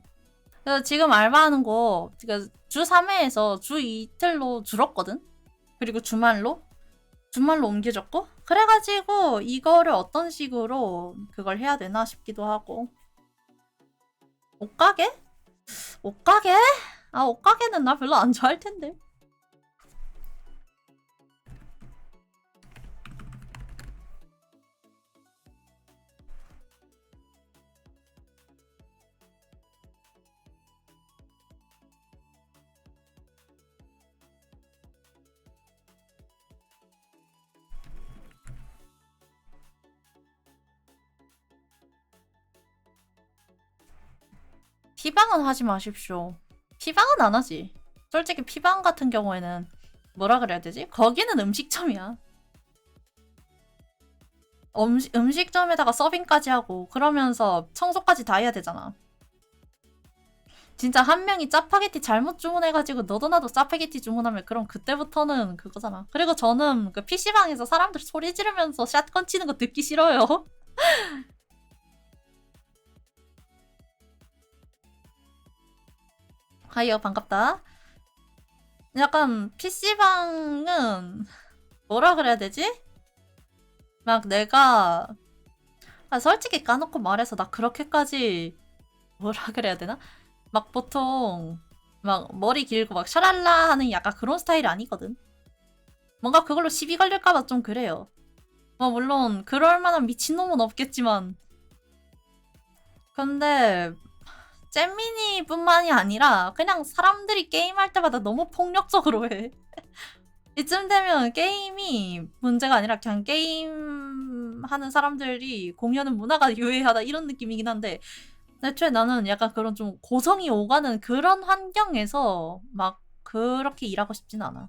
그래서 지금 알바하는 거 그러니까 주 3회에서 주 이틀로 줄었거든? 그리고 주말로 옮겨졌고 그래가지고 이거를 어떤 식으로 그걸 해야 되나 싶기도 하고 옷가게? 옷가게? 아, 옷가게는 나 별로 안 좋아할 텐데. 피방은 하지 마십시오. 피방은 안 하지. 솔직히 피방 같은 경우에는 뭐라 그래야 되지? 거기는 음식점이야. 음식점에다가 서빙까지 하고 그러면서 청소까지 다 해야 되잖아. 진짜 한 명이 짜파게티 잘못 주문해가지고 너도 나도 짜파게티 주문하면 그럼 그때부터는 그거잖아. 그리고 저는 그 PC방에서 사람들 소리 지르면서 샷건 치는 거 듣기 싫어요. 하이요, 반갑다. 약간 PC방은 뭐라 그래야 되지? 막 내가 솔직히 까놓고 말해서 나 그렇게까지 뭐라 그래야 되나? 막 보통 막 머리 길고 막 샤랄라 하는 약간 그런 스타일이 아니거든. 뭔가 그걸로 시비 걸릴까봐 좀 그래요. 뭐 물론 그럴 만한 미친놈은 없겠지만 근데 잼민이뿐만이 아니라 그냥 사람들이 게임할 때마다 너무 폭력적으로 해. 이쯤 되면 게임이 문제가 아니라 그냥 게임 하는 사람들이 공유하는 문화가 유해하다 이런 느낌이긴 한데 애초에 나는 약간 그런 좀 고성이 오가는 그런 환경에서 막 그렇게 일하고 싶진 않아.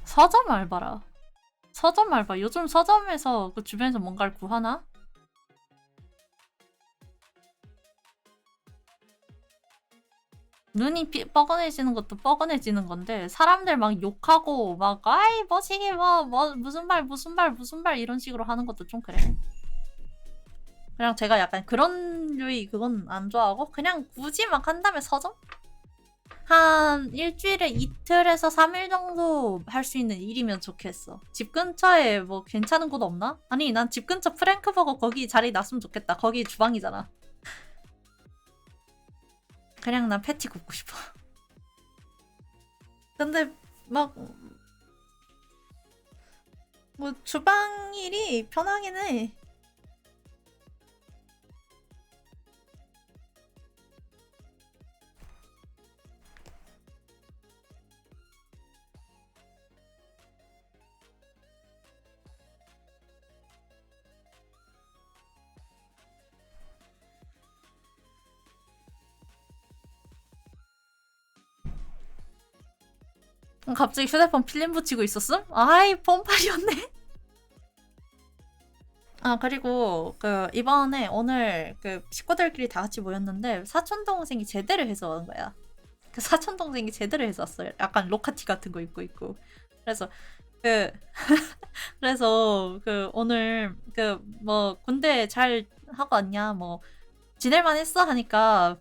서점 알바라. 서점 알바. 요즘 서점에서 그 주변에서 뭔가를 구하나? 눈이 뻐근해지는 것도 뻐근해지는 건데 사람들 막 욕하고 막 아이 뭐시기 뭐 무슨 말 이런 식으로 하는 것도 좀 그래. 그냥 제가 약간 그런 류의 그건 안 좋아하고 그냥 굳이 막 한다면 서점? 한 일주일에 이틀에서 3일 정도 할 수 있는 일이면 좋겠어. 집 근처에 뭐 괜찮은 곳 없나? 아니 난 집 근처 프랭크버거 거기 자리 났으면 좋겠다. 거기 주방이잖아. 그냥 난 패티 굽고 싶어. 근데 막 뭐 주방 일이 편하긴 해. 갑자기 휴대폰 필름 붙이고 있었음? 아이 pom팔이었네. 아 그리고 그 이번에 오늘 그 식구들끼리 다 같이 모였는데 사촌 동생이 제대를 해서 온 거야. 그 사촌 동생이 제대를 해서 왔어요. 약간 로카티 같은 거 입고 있고. 그래서 그 그래서 그 오늘 그 뭐 군대 잘 하고 왔냐 뭐 지낼만 했어 하니까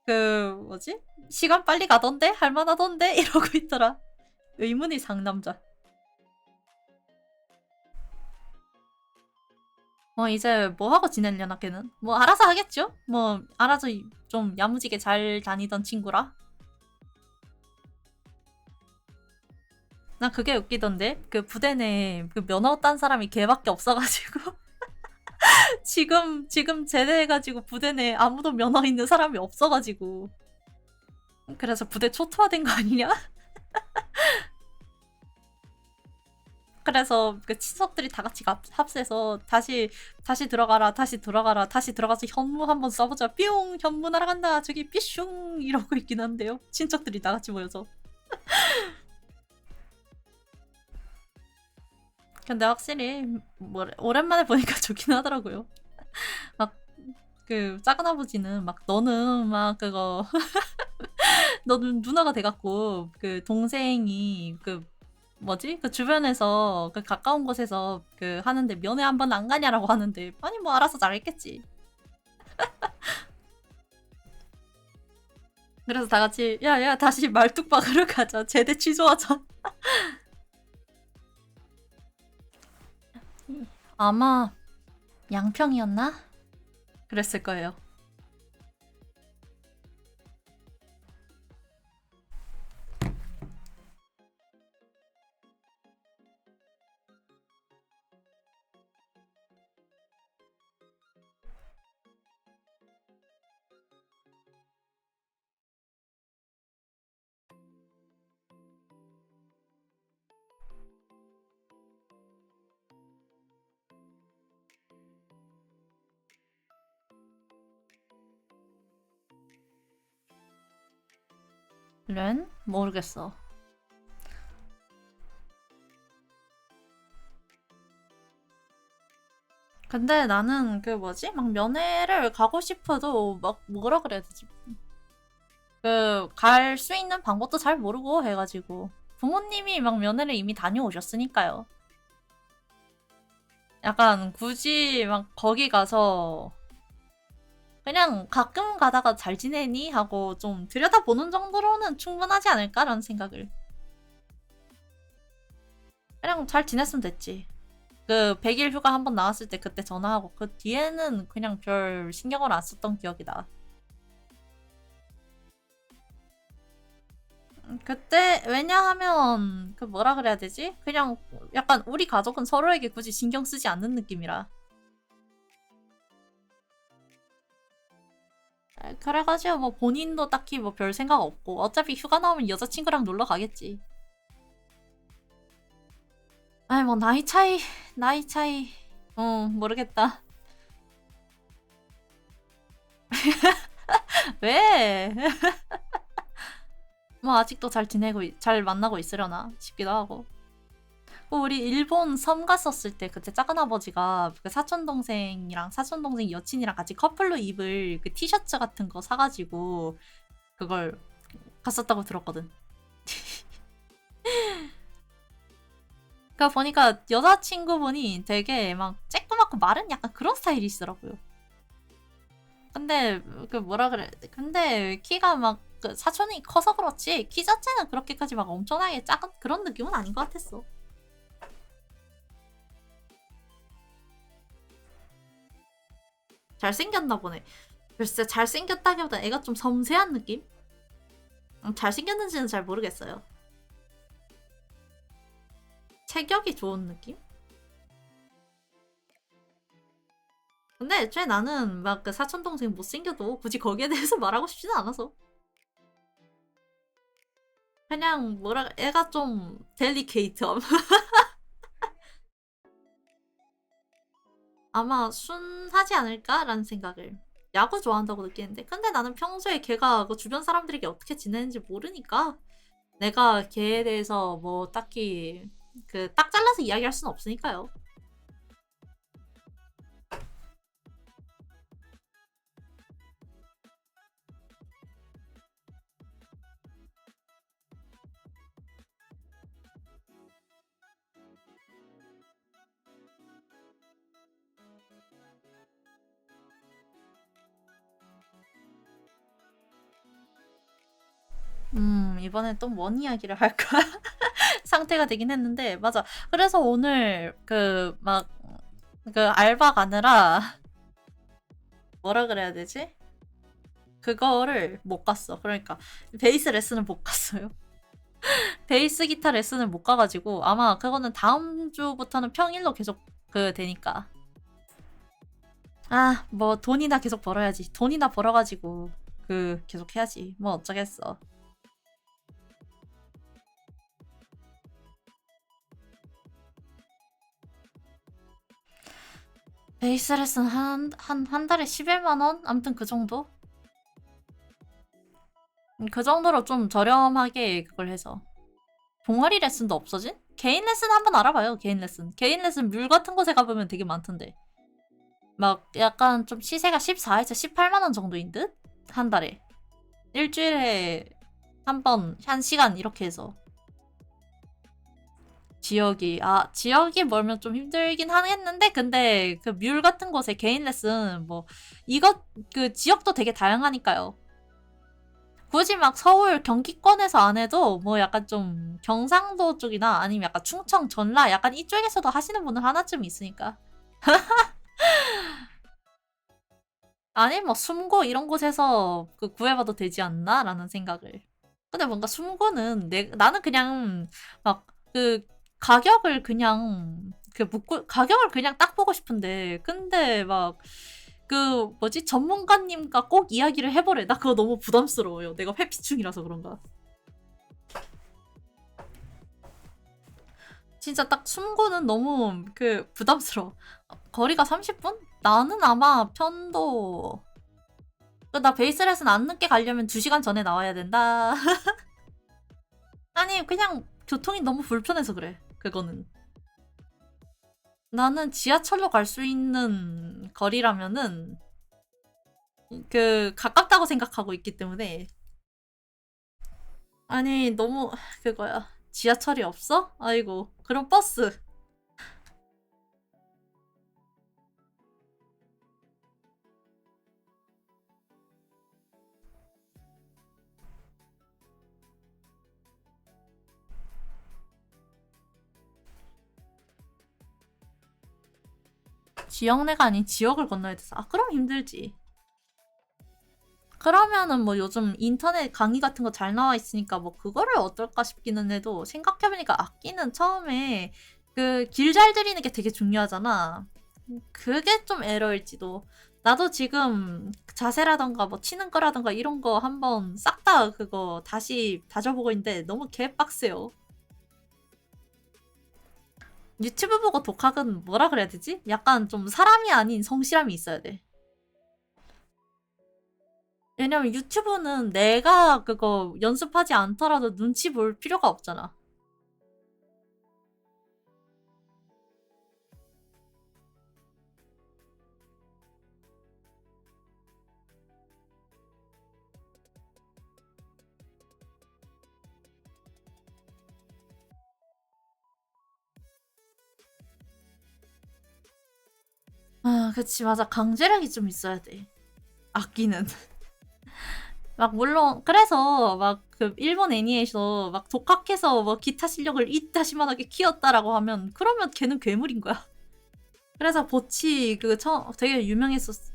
그 뭐지 시간 빨리 가던데 할만하던데 이러고 있더라. 의문의 상남자. 뭐 이제 뭐 하고 지내려나 걔는 뭐 알아서 하겠죠. 뭐 알아서 좀 야무지게 잘 다니던 친구라. 난 그게 웃기던데 그 부대 내 그 면허 딴 사람이 걔밖에 없어가지고 지금 제대해가지고 부대 내 아무도 면허 있는 사람이 없어가지고 그래서 부대 초토화된 거 아니냐? 그래서 그 친척들이 다 같이 합세서 다시 들어가라 다시 들어가라 다시 들어가서 현무 한번 써보자 뿅 현무 날아간다 저기 삐슝 이러고 있긴 한데요 친척들이 다 같이 모여서 근데 확실히 뭐 오랜만에 보니까 좋긴 하더라고요 막 그 작은 아버지는 막 너는 막 그거 너는 누나가 돼갖고 그 동생이 그 뭐지? 그 주변에서 그 가까운 곳에서 그 하는데 면회 한 번 안 가냐라고 하는데 아니 뭐 알아서 잘했겠지. 그래서 다 같이 야야 다시 말뚝박으로 가자. 제대 취소하자. 아마 양평이었나? 그랬을 거예요. 렌? 모르겠어. 근데 나는 그 뭐지? 막 면회를 가고 싶어도 막 뭐라 그래야 되지? 그 갈 수 있는 방법도 잘 모르고 해가지고 부모님이 막 면회를 이미 다녀오셨으니까요. 약간 굳이 막 거기 가서 그냥 가끔 가다가 잘 지내니? 하고 좀 들여다보는 정도로는 충분하지 않을까라는 생각을. 그냥 잘 지냈으면 됐지. 그 100일 휴가 한 번 나왔을 때 그때 전화하고 그 뒤에는 그냥 별 신경을 안 썼던 기억이 나. 그때 왜냐하면 그 뭐라 그래야 되지? 그냥 약간 우리 가족은 서로에게 굳이 신경 쓰지 않는 느낌이라. 그래가지고 뭐 본인도 딱히 뭐 별 생각 없고 어차피 휴가 나오면 여자친구랑 놀러 가겠지. 아이 뭐 나이 차이 모르겠다. 왜? 뭐 아직도 잘 지내고 잘 만나고 있으려나 싶기도 하고. 우리 일본 섬 갔었을 때 그때 작은 아버지가 그 사촌 동생이랑 사촌 동생 여친이랑 같이 커플로 입을 그 티셔츠 같은 거 사가지고 그걸 갔었다고 들었거든. 그러니까 보니까 여자친구분이 되게 막 쬐끄맣고 마른 약간 그런 스타일이시더라고요. 근데 그 뭐라 그래? 근데 키가 막 그 사촌이 커서 그렇지 키 자체는 그렇게까지 막 엄청나게 작은 그런 느낌은 아닌 것 같았어. 잘생겼나 보네. 글쎄 잘생겼다기보다 애가 좀 섬세한 느낌? 잘생겼는지는 잘 모르겠어요. 체격이 좋은 느낌? 근데 애초에 나는 막 그 사촌 동생 못생겨도 굳이 거기에 대해서 말하고 싶지는 않아서. 그냥 뭐라 애가 좀 델리케이트함. 아마 순하지 않을까라는 생각을. 야구 좋아한다고 느끼는데 근데 나는 평소에 걔가 그 주변 사람들에게 어떻게 지내는지 모르니까 내가 걔에 대해서 뭐 딱히 그 딱 잘라서 이야기할 수는 없으니까요. 이번엔 또 뭔 이야기를 할까? 상태가 되긴 했는데, 맞아. 그래서 오늘 그 알바 가느라 뭐라 그래야 되지? 그거를 못 갔어. 그러니까 베이스 레슨을 못 갔어요. 베이스 기타 레슨을 못 가가지고 아마 그거는 다음 주부터는 평일로 계속 그 되니까. 아, 뭐 돈이나 계속 벌어야지. 돈이나 벌어가지고 그 계속 해야지. 뭐 어쩌겠어. 베이스 레슨 한 달에 11만 원? 아무튼 그 정도? 그 정도로 좀 저렴하게 그걸 해서. 동아리 레슨도 없어진? 개인 레슨 한번 알아봐요. 개인 레슨. 개인 레슨 뮬 같은 곳에 가보면 되게 많던데. 막 약간 좀 시세가 14에서 18만 원 정도인 듯? 한 달에. 일주일에 한 번, 한 시간 이렇게 해서. 지역이 멀면 좀 힘들긴 하겠는데, 근데 그 뮬 같은 곳에 개인 레슨, 뭐, 그 지역도 되게 다양하니까요. 굳이 막 서울 경기권에서 안 해도 뭐 약간 좀 경상도 쪽이나 아니면 약간 충청 전라 약간 이쪽에서도 하시는 분들 하나쯤 있으니까. 아니 뭐 숨고 이런 곳에서 그 구해봐도 되지 않나라는 생각을. 근데 뭔가 숨고는 나는 그냥 막 그 가격을 그냥 가격을 그냥 딱 보고 싶은데 근데 막 그 뭐지 전문가님과 꼭 이야기를 해보래. 나 그거 너무 부담스러워요. 내가 회피충이라서 그런가. 진짜 딱 숨고는 너무 그 부담스러워. 거리가 30분? 나는 아마 편도 나 베이스 레슨 안 늦게 가려면 2시간 전에 나와야 된다. 아니 그냥 교통이 너무 불편해서 그래. 그거는. 나는 지하철로 갈 수 있는 거리라면은 가깝다고 생각하고 있기 때문에. 아니 너무 그거야. 지하철이 없어? 아이고. 그럼 버스. 지역 내가 아닌 지역을 건너야 돼서. 아 그럼 힘들지. 그러면은 뭐 요즘 인터넷 강의 같은 거 잘 나와 있으니까 뭐 그거를 어떨까 싶기는 해도, 생각해보니까 악기는 처음에 그 길 잘 들이는 게 되게 중요하잖아. 그게 좀 에러일지도. 나도 지금 자세라던가 뭐 치는 거라던가 이런 거 한번 싹 다 그거 다시 다져보고 있는데 너무 개빡세요. 유튜브 보고 독학은 뭐라 그래야 되지? 약간 좀 사람이 아닌 성실함이 있어야 돼. 왜냐면 유튜브는 내가 그거 연습하지 않더라도 눈치 볼 필요가 없잖아. 아, 그치, 맞아. 강제력이 좀 있어야 돼. 악기는. 막, 물론, 그래서, 막, 그, 일본 애니에서, 막, 독학해서, 뭐, 기타 실력을 이따시만하게 키웠다라고 하면, 그러면 걔는 괴물인 거야. 그래서 보치, 되게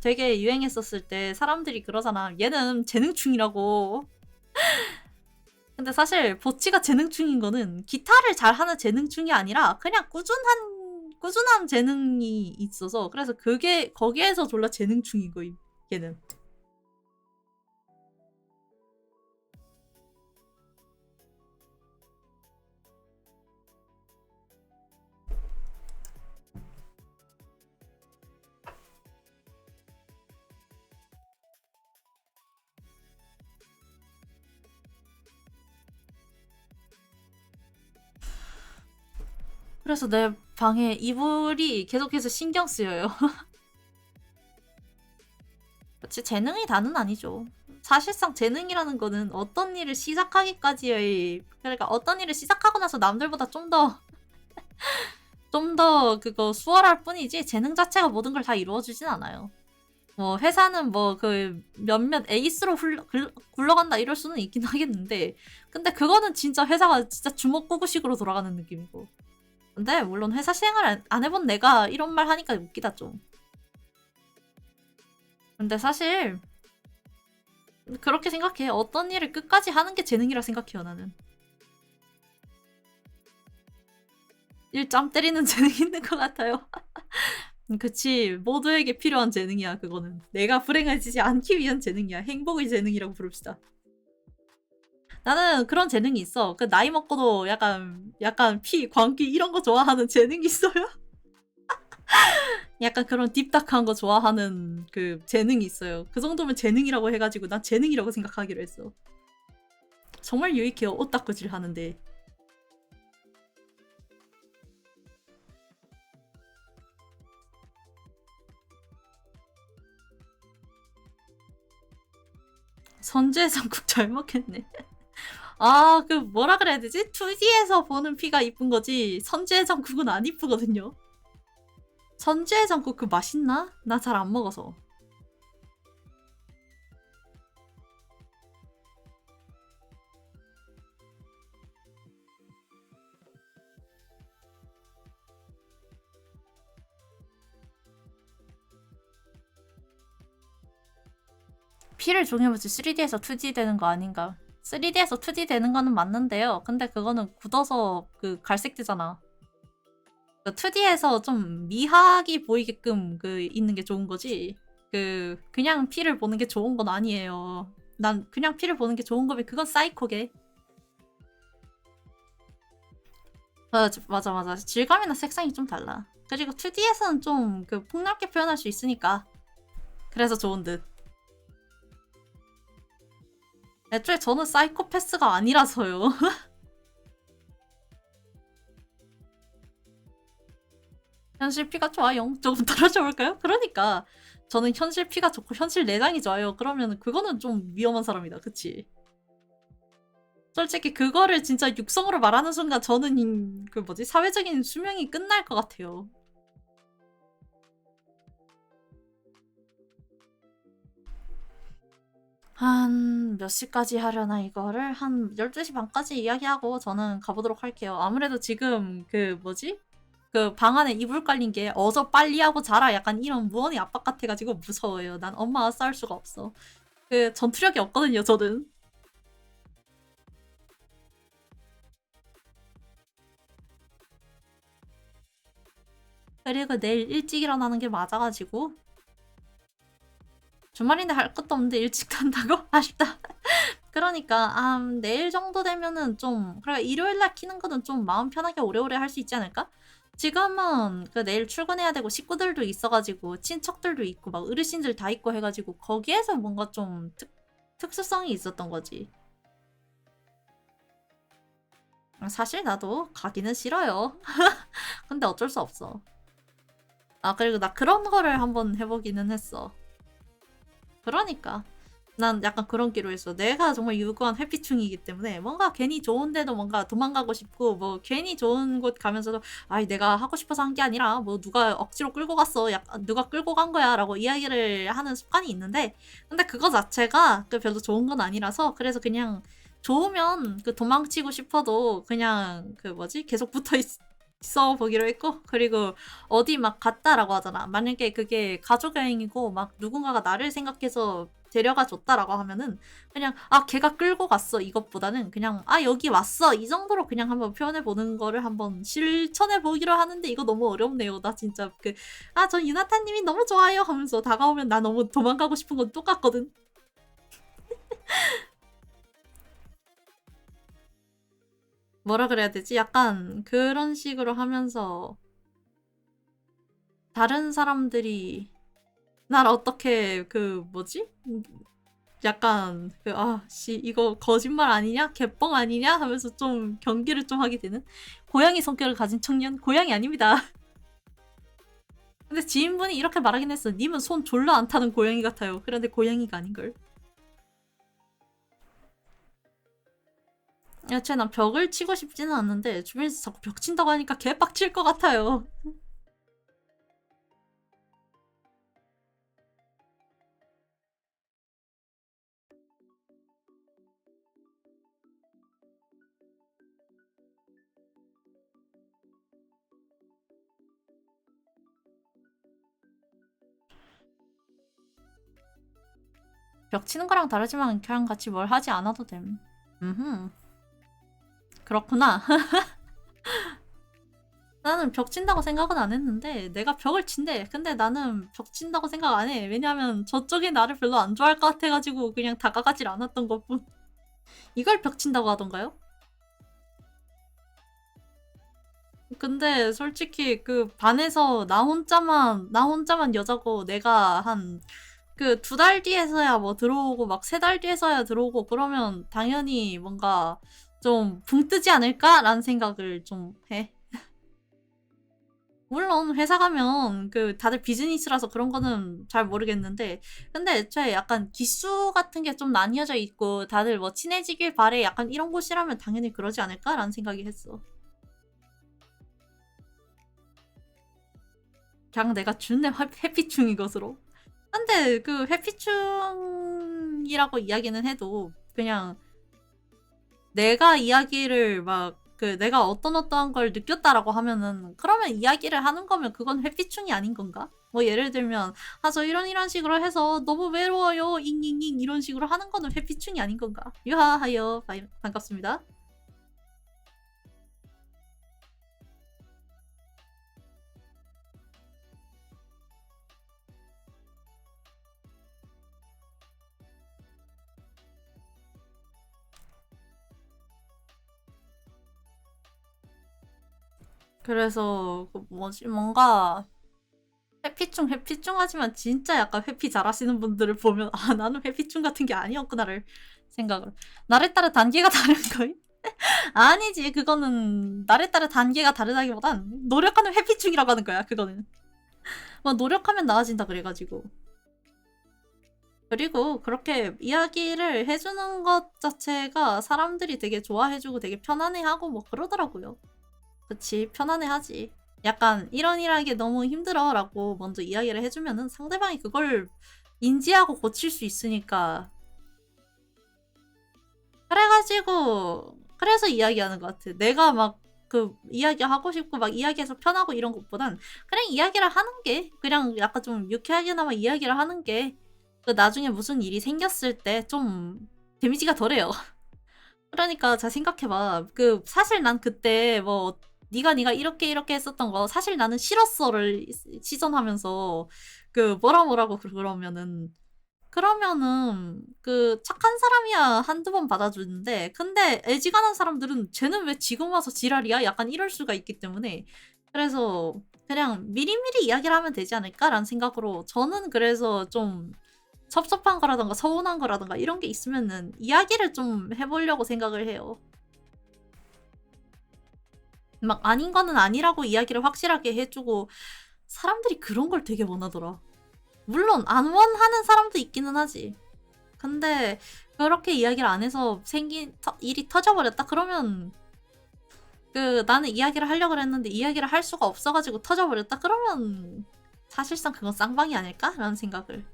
되게 유행했었을 때, 사람들이 그러잖아. 얘는 재능충이라고. 근데 사실, 보치가 재능충인 거는, 기타를 잘하는 재능충이 아니라, 그냥 꾸준한 재능이 있어서, 그래서 거기에서 졸라 재능충인 거임, 걔는. 그래서 내 방에 이불이 계속해서 신경 쓰여요. 그치, 재능이 다는 아니죠. 사실상 재능이라는 거는 어떤 일을 시작하기까지의, 그러니까 어떤 일을 시작하고 나서 남들보다 좀 더 그거 수월할 뿐이지, 재능 자체가 모든 걸 다 이루어주진 않아요. 뭐 회사는 뭐 그 몇몇 에이스로 굴러간다 이럴 수는 있긴 하겠는데, 근데 그거는 진짜 회사가 진짜 주먹구구식으로 돌아가는 느낌이고. 근데 물론 회사 시행을 안 해본 내가 이런 말 하니까 웃기다 좀. 근데 사실 그렇게 생각해. 어떤 일을 끝까지 하는 게 재능이라 생각해요, 나는. 일 짬 때리는 재능 있는 것 같아요. 그치, 모두에게 필요한 재능이야, 그거는. 내가 불행해지지 않기 위한 재능이야. 행복의 재능이라고 부릅시다. 나는 그런 재능이 있어. 그 나이 먹고도 약간 광기 이런 거 좋아하는 재능이 있어요. 약간 그런 딥다크한 거 좋아하는 그 재능이 있어요. 그 정도면 재능이라고 해가지고 난 재능이라고 생각하기로 했어. 정말 유익해요, 오타쿠질 하는데. 선주의 전국 잘 먹겠네. 아, 그 뭐라 그래야 되지? 2D에서 보는 피가 이쁜 거지 선주의 전국은 안 이쁘거든요. 선주의 전국 그 맛있나? 나 잘 안 먹어서. 피를 종해보지 3D에서 2D 되는 거 아닌가? 3D에서 2D 되는 거는 맞는데요. 근데 그거는 굳어서 그 갈색되잖아. 2D에서 좀 미학이 보이게끔 있는 게 좋은 거지. 그냥 피를 보는 게 좋은 건 아니에요. 난 그냥 피를 보는 게 좋은 거면 그건 사이코게. 맞아. 질감이나 색상이 좀 달라. 그리고 2D에서는 좀 폭넓게 표현할 수 있으니까. 그래서 좋은 듯. 애초에 저는 사이코패스가 아니라서요. 현실 피가 좋아요. 조금 떨어져 볼까요? 그러니까 저는 현실 피가 좋고 현실 내장이 좋아요. 그러면 그거는 좀 위험한 사람이다. 그치? 솔직히 그거를 진짜 육성으로 말하는 순간 저는 그 뭐지? 사회적인 수명이 끝날 것 같아요. 한 몇 시까지 하려나 이거를? 한 12시 반까지 이야기하고 저는 가보도록 할게요. 아무래도 지금 그 뭐지? 그 방 안에 이불 깔린 게 어서 빨리 하고 자라 약간 이런 무언의 압박 같아가지고 무서워요. 난 엄마와 싸울 수가 없어. 그 전투력이 없거든요, 저는. 그리고 내일 일찍 일어나는 게 맞아가지고 주말인데 할 것도 없는데 일찍 간다고? 아쉽다. 그러니까 내일 정도 되면은 좀 그래 일요일 날 키는 거는 좀 마음 편하게 오래오래 할 수 있지 않을까? 지금은 그 내일 출근해야 되고 식구들도 있어가지고 친척들도 있고 막 어르신들 다 있고 해가지고 거기에서 뭔가 좀 특수성이 있었던 거지. 사실 나도 가기는 싫어요. 근데 어쩔 수 없어. 아 그리고 나 그런 거를 한번 해보기는 했어. 그러니까 난 약간 그런 기로 했어. 내가 정말 유구한 회피충이기 때문에 뭔가 괜히 좋은데도 뭔가 도망가고 싶고 뭐 괜히 좋은 곳 가면서도 아이 내가 하고 싶어서 한 게 아니라 뭐 누가 억지로 끌고 갔어. 약간 누가 끌고 간 거야라고 이야기를 하는 습관이 있는데 근데 그거 자체가 그 별로 좋은 건 아니라서 그래서 그냥 좋으면 그 도망치고 싶어도 그냥 그 뭐지 계속 붙어 있어 보기로 했고 그리고 어디 막 갔다라고 하잖아. 만약에 그게 가족 여행이고 막 누군가가 나를 생각해서 데려가 줬다라고 하면은 그냥 아 걔가 끌고 갔어 이것보다는 그냥 아 여기 왔어 이 정도로 그냥 한번 표현해 보는 거를 한번 실천해 보기로 하는데 이거 너무 어렵네요. 나 진짜 그 아 전 유나타님이 너무 좋아요 하면서 다가오면 나 너무 도망가고 싶은 건 똑같거든. 뭐라 그래야 되지? 약간 그런 식으로 하면서 다른 사람들이 날 어떻게 그 뭐지? 약간 그 아 씨 이거 거짓말 아니냐? 개뻥 아니냐? 하면서 좀 경계를 좀 하게 되는 고양이 성격을 가진 청년 고양이 아닙니다. 근데 지인분이 이렇게 말하긴 했어. 님은 손 졸라 안 타는 고양이 같아요. 그런데 고양이가 아닌걸. 야채 난 벽을 치고 싶지는 않는데 주변에서 자꾸 벽 친다고 하니까 개빡칠 것 같아요. 벽 치는 거랑 다르지만 그냥 같이 뭘 하지 않아도 됨. 그렇구나. 나는 벽 친다고 생각은 안 했는데 내가 벽을 친대. 근데 나는 벽 친다고 생각 안 해. 왜냐면 저쪽이 나를 별로 안 좋아할 것 같아가지고 그냥 다가가질 않았던 것뿐. 이걸 벽 친다고 하던가요? 근데 솔직히 그 반에서 나 혼자만 여자고 내가 한 그 2달 뒤에서야 뭐 들어오고 막 3달 뒤에서야 들어오고 그러면 당연히 뭔가 좀 붕 뜨지 않을까라는 생각을 좀 해. 물론 회사 가면 그 다들 비즈니스라서 그런 거는 잘 모르겠는데 근데 애초에 약간 기수 같은 게 좀 나뉘어져 있고 다들 뭐 친해지길 바래 약간 이런 곳이라면 당연히 그러지 않을까라는 생각이 했어. 그냥 내가 준내 회피충인 것으로. 근데 그 회피충이라고 이야기는 해도 그냥 내가 이야기를 막 그 내가 어떠한 걸 느꼈다라고 하면은 그러면 이야기를 하는 거면 그건 회피충이 아닌 건가? 뭐 예를 들면 아 저 이런 식으로 해서 너무 외로워요 잉잉잉 이런 식으로 하는 거는 회피충이 아닌 건가? 유하하여 반갑습니다. 그래서 그 뭐지 뭔가 회피충하지만 진짜 약간 회피 잘하시는 분들을 보면 아 나는 회피충 같은 게 아니었구나를 생각을 나를 따라 단계가 다른 거임? 아니지. 그거는 날에 따라 단계가 다르다기보단 노력하는 회피충이라고 하는 거야. 그거는. 뭐 노력하면 나아진다 그래가지고. 그리고 그렇게 이야기를 해주는 것 자체가 사람들이 되게 좋아해주고 되게 편안해하고 뭐 그러더라고요. 그치, 편안해하지. 약간 이런 게 너무 힘들어 라고 먼저 이야기를 해주면은 상대방이 그걸 인지하고 고칠 수 있으니까. 그래가지고 그래서 이야기하는 것 같아. 내가 막 그 이야기하고 싶고 막 이야기해서 편하고 이런 것보단 그냥 이야기를 하는 게, 그냥 약간 좀 유쾌하게나마 이야기를 하는 게 그 나중에 무슨 일이 생겼을 때 좀 데미지가 덜해요. 그러니까 잘 생각해봐. 그 사실 난 그때 뭐 네가 이렇게 했었던 거 사실 나는 싫었어를 시전하면서 그 뭐라고 그러면은 그 착한 사람이야 한두 번 받아주는데, 근데 애지간한 사람들은 쟤는 왜 지금 와서 지랄이야? 약간 이럴 수가 있기 때문에, 그래서 그냥 미리미리 이야기를 하면 되지 않을까라는 생각으로, 저는 그래서 좀 섭섭한 거라던가 서운한 거라던가 이런 게 있으면은 이야기를 좀 해보려고 생각을 해요. 막 아닌 거는 아니라고 이야기를 확실하게 해주고, 사람들이 그런 걸 되게 원하더라. 물론 안 원하는 사람도 있기는 하지. 근데 그렇게 이야기를 안 해서 생긴 일이 터져버렸다 그러면, 그 나는 이야기를 하려고 했는데 이야기를 할 수가 없어가지고 터져버렸다 그러면 사실상 그건 쌍방이 아닐까라는 생각을.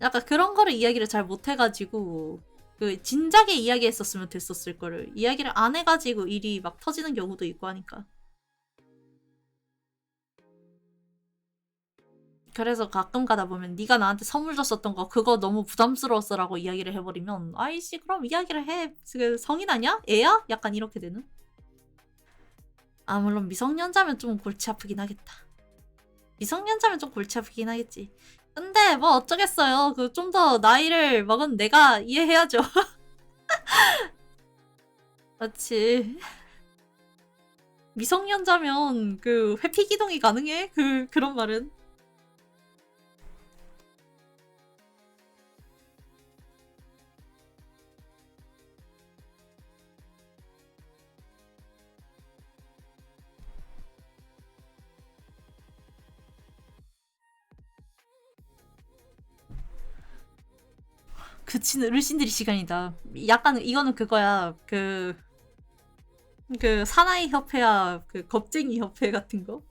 약간 그런 거를 이야기를 잘 못해가지고 그 진작에 이야기했었으면 됐었을 거를 이야기를 안 해가지고 일이 막 터지는 경우도 있고 하니까. 그래서 가끔 가다 보면 네가 나한테 선물 줬었던 거 그거 너무 부담스러웠어라고 이야기를 해버리면, 아이씨 그럼 이야기를 해. 그 성인 아니야? 애야? 약간 이렇게 되는? 아 물론 미성년자면 좀 골치 아프긴 하겠다. 미성년자면 좀 골치 아프긴 하겠지. 근데 뭐 어쩌겠어요. 그 좀 더 나이를 먹은 내가 이해해야죠. 그렇지. 미성년자면 그 회피 기동이 가능해? 그런 말은. 그치, 어르신들이 시간이다. 약간 이거는 그거야. 그 사나이 협회야, 그 겁쟁이 협회 같은 거.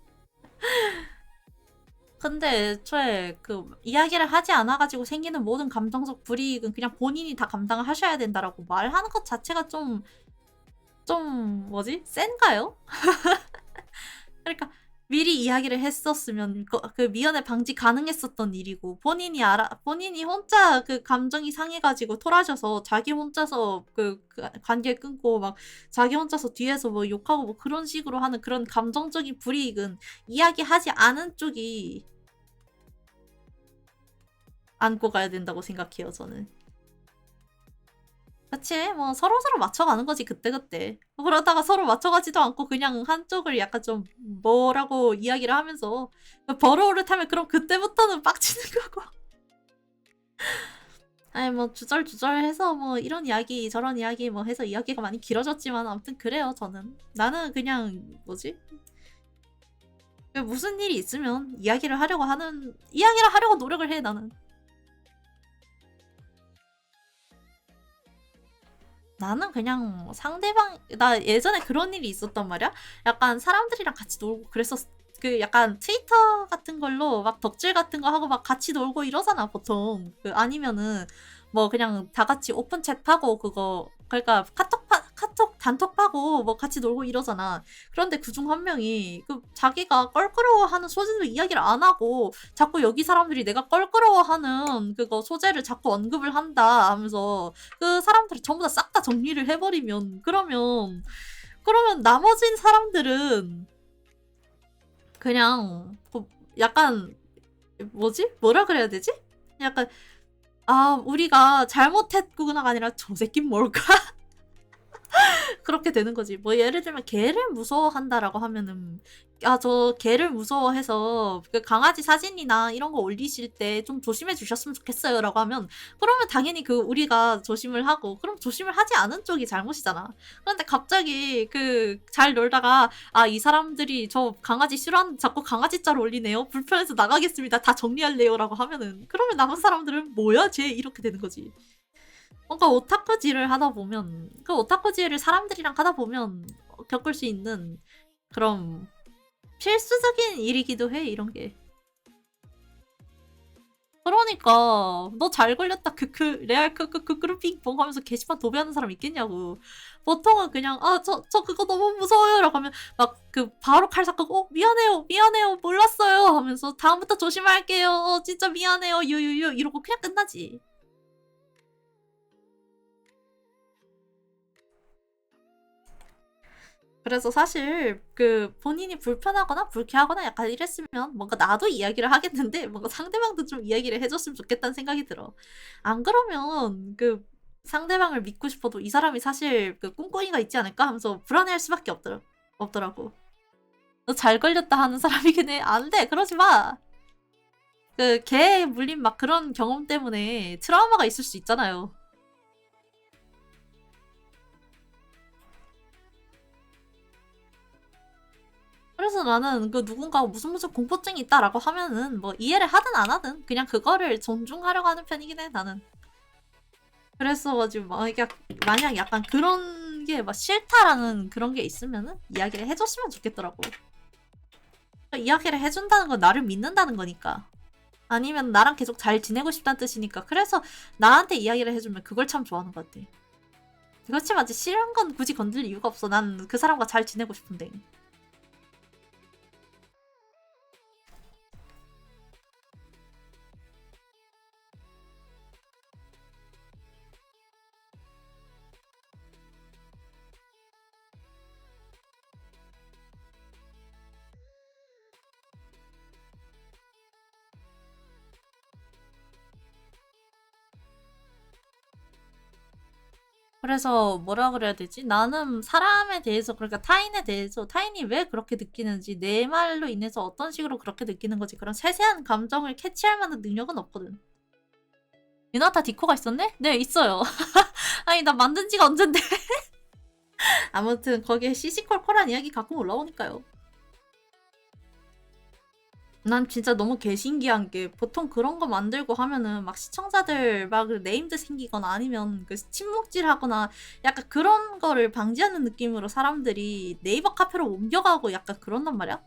근데 애초에 그 이야기를 하지 않아가지고 생기는 모든 감정적 불이익은 그냥 본인이 다 감당을 하셔야 된다라고 말하는 것 자체가 좀 뭐지? 센가요? 그러니까 미리 이야기를 했었으면 그 미연에 방지 가능했었던 일이고, 본인이 혼자 그 감정이 상해가지고 토라져서 자기 혼자서 그 관계 끊고 막 자기 혼자서 뒤에서 뭐 욕하고 뭐 그런 식으로 하는 그런 감정적인 불이익은 이야기하지 않은 쪽이 안고 가야 된다고 생각해요, 저는. 그치? 뭐 서로서로 맞춰가는 거지, 그때그때. 그러다가 서로 맞춰가지도 않고 그냥 한쪽을 약간 좀 뭐라고 이야기를 하면서 버러우를 타면 그럼 그때부터는 빡치는 거고. 아니 뭐 주절주절해서 뭐 이런 이야기 저런 이야기 뭐 해서 이야기가 많이 길어졌지만 아무튼 그래요, 저는. 나는 그냥 뭐지? 무슨 일이 있으면 이야기를 하려고 노력을 해, 나는. 나는 그냥 상대방, 나 예전에 그런 일이 있었단 말이야? 약간 사람들이랑 같이 놀고 그랬었, 그 약간 트위터 같은 걸로 막 덕질 같은 거 하고 막 같이 놀고 이러잖아, 보통. 그 아니면은 뭐 그냥 다 같이 오픈 챗하고 그거, 그러니까 카톡 단톡하고 뭐 같이 놀고 이러잖아. 그런데 그중 한 명이 그 자기가 껄끄러워하는 소재도 이야기를 안 하고 자꾸 여기 사람들이 내가 껄끄러워하는 그거 소재를 자꾸 언급을 한다 하면서 그 사람들이 전부 다 싹 다 정리를 해버리면, 그러면 나머진 사람들은 그냥 약간 뭐지? 뭐라 그래야 되지? 약간 아 우리가 잘못했구나가 아니라 저 새끼 뭘까? 그렇게 되는 거지. 뭐 예를 들면 개를 무서워한다라고 하면은 아, 저 개를 무서워해서 그 강아지 사진이나 이런 거 올리실 때 좀 조심해 주셨으면 좋겠어요라고 하면 그러면 당연히 그 우리가 조심을 하고 그럼 조심을 하지 않은 쪽이 잘못이잖아. 그런데 갑자기 그 잘 놀다가 아, 이 사람들이 저 강아지 싫어하는 자꾸 강아지 짤 올리네요. 불편해서 나가겠습니다. 다 정리할래요라고 하면은 그러면 남은 사람들은 뭐야 쟤 이렇게 되는 거지. 뭔가 오타쿠질을 하다 보면 그 오타쿠질을 사람들이랑 하다 보면 겪을 수 있는 그런 필수적인 일이기도 해 이런 게. 그러니까 너 잘 걸렸다 크크 레알 크크크 그룹핑봉 하면서 게시판 도배하는 사람 있겠냐고. 보통은 그냥 아 저 그거 너무 무서워요라고 하면 막 그 바로 칼 삭고 미안해요 몰랐어요 하면서 다음부터 조심할게요 진짜 미안해요 유유유 이러고 그냥 끝나지. 그래서 사실 그 본인이 불편하거나 불쾌하거나 약간 이랬으면 뭔가 나도 이야기를 하겠는데 뭔가 상대방도 좀 이야기를 해줬으면 좋겠다는 생각이 들어. 안 그러면 그 상대방을 믿고 싶어도 이 사람이 사실 그 꿍꿍이가 있지 않을까 하면서 불안해할 수밖에 없더라고. 너 잘 걸렸다 하는 사람이긴 해. 안 돼. 그러지 마. 그 개에 물린 막 그런 경험 때문에 트라우마가 있을 수 있잖아요. 그래서 나는 그 누군가가 무슨 공포증이 있다라고 하면은 뭐 이해를 하든 안 하든 그냥 그거를 존중하려고 하는 편이긴 해 나는. 그래서가지고 만약 약간 그런 게 막 싫다라는 그런 게 있으면은 이야기를 해줬으면 좋겠더라고. 그러니까 이야기를 해준다는 건 나를 믿는다는 거니까. 아니면 나랑 계속 잘 지내고 싶다는 뜻이니까. 그래서 나한테 이야기를 해주면 그걸 참 좋아하는 것 같아. 그렇지만 이제 싫은 건 굳이 건들 이유가 없어. 난 그 사람과 잘 지내고 싶은데. 그래서 뭐라 그래야 되지? 나는 사람에 대해서 그러니까 타인에 대해서 타인이 왜 그렇게 느끼는지 내 말로 인해서 어떤 식으로 그렇게 느끼는 거지 그런 세세한 감정을 캐치할 만한 능력은 없거든. 유나타 디코가 있었네? 네 있어요. 아니 나 만든 지가 언젠데. 아무튼 거기에 시시콜콜한 이야기 가끔 올라오니까요. 난 진짜 너무 개신기한 게 보통 그런 거 만들고 하면은 막 시청자들 막 네임드 생기거나 아니면 그 침묵질 하거나 약간 그런 거를 방지하는 느낌으로 사람들이 네이버 카페로 옮겨가고 약간 그런단 말이야.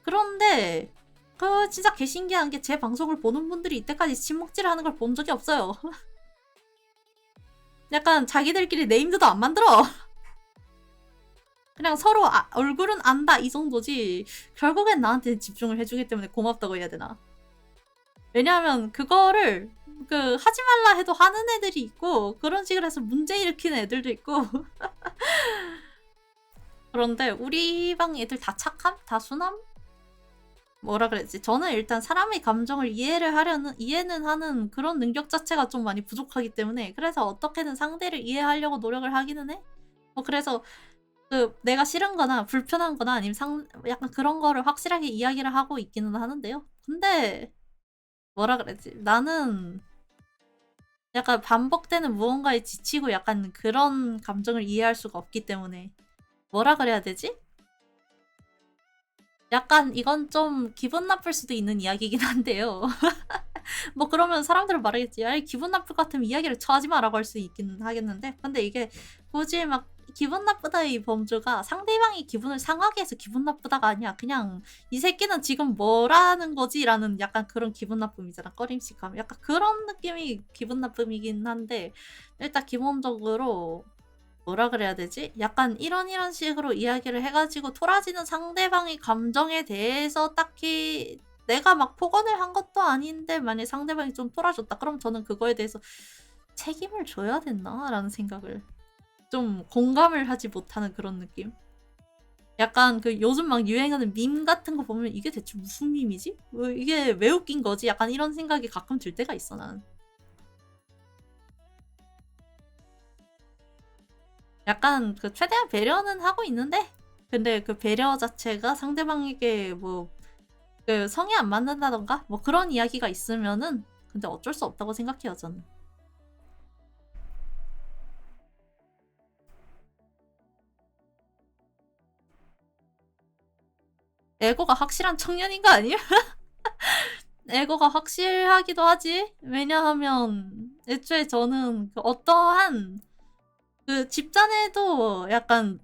그런데 그 진짜 개신기한 게 제 방송을 보는 분들이 이때까지 침묵질 하는 걸 본 적이 없어요. 약간 자기들끼리 네임드도 안 만들어. 그냥 서로 얼굴은 안다 이 정도지 결국엔 나한테 집중을 해주기 때문에 고맙다고 해야 되나. 왜냐하면 그거를 그 하지 말라 해도 하는 애들이 있고 그런 식으로 해서 문제 일으키는 애들도 있고 그런데 우리 방 애들 다 착함? 다 순함? 뭐라 그랬지? 저는 일단 사람의 감정을 이해는 하는 그런 능력 자체가 좀 많이 부족하기 때문에 그래서 어떻게든 상대를 이해하려고 노력을 하기는 해. 뭐 그래서 그 내가 싫은 거나 불편한 거나 아니면 약간 그런 거를 확실하게 이야기를 하고 있기는 하는데요. 근데 뭐라 그랬지? 나는 약간 반복되는 무언가에 지치고 약간 그런 감정을 이해할 수가 없기 때문에 뭐라 그래야 되지? 약간 이건 좀 기분 나쁠 수도 있는 이야기긴 한데요. 뭐 그러면 사람들은 말하겠지. 아이 기분 나쁠 것 같으면 이야기를 처하지 마라고 할 수 있긴 하겠는데 근데 이게 굳이 막 기분 나쁘다의 범주가 상대방이 기분을 상하게 해서 기분 나쁘다가 아니야. 그냥 이 새끼는 지금 뭐라는 거지? 라는 약간 그런 기분 나쁨이잖아. 꺼림칙함. 약간 그런 느낌이 기분 나쁨이긴 한데 일단 기본적으로 뭐라 그래야 되지? 약간 이런 식으로 이야기를 해가지고 토라지는 상대방의 감정에 대해서 딱히 내가 막 폭언을 한 것도 아닌데 만약 상대방이 좀 토라졌다 그럼 저는 그거에 대해서 책임을 져야 됐나? 라는 생각을 좀 공감을 하지 못하는 그런 느낌. 약간 그 요즘 막 유행하는 밈 같은 거 보면 이게 대체 무슨 밈이지? 이게 왜 웃긴 거지? 약간 이런 생각이 가끔 들 때가 있어 나는. 약간 그 최대한 배려는 하고 있는데 근데 그 배려 자체가 상대방에게 뭐 그 성이 안 맞는다던가 뭐 그런 이야기가 있으면은 근데 어쩔 수 없다고 생각해요 저는. 에고가 확실한 청년인 거 아니야? 에고가 확실하기도 하지. 왜냐하면 애초에 저는 그 어떠한 그 집단에도 약간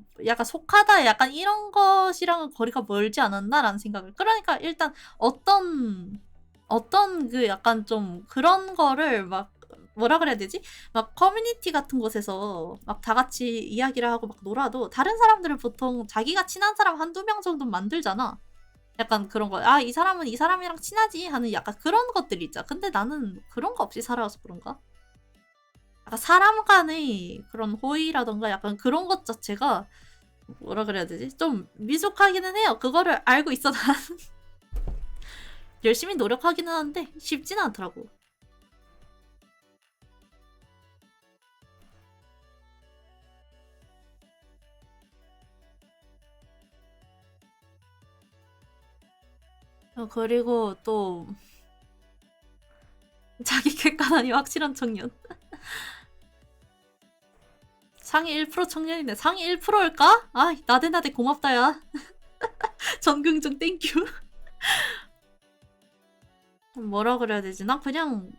속하다 약간 이런 것이랑은 거리가 멀지 않았나라는 생각을. 그러니까 일단 어떤 그 약간 좀 그런 거를 막 뭐라 그래야 되지? 막 커뮤니티 같은 곳에서 막 다 같이 이야기를 하고 막 놀아도 다른 사람들은 보통 자기가 친한 사람 한두 명 정도 만들잖아. 약간 그런 거. 아, 이 사람은 이 사람이랑 친하지 하는 약간 그런 것들이 있잖아. 근데 나는 그런 거 없이 살아와서 그런가? 약간 사람 간의 그런 호의라던가 약간 그런 것 자체가 뭐라 그래야 되지? 좀 미숙하기는 해요. 그거를 알고 있어 난 열심히 노력하기는 하는데 쉽지는 않더라고. 그리고 또 자기 객관함이 확실한 청년. 상위 1% 청년인데 상위 1%일까? 아, 나대나대 고맙다 야. 전긍정 땡큐. 뭐라 그래야 되지? 난 그냥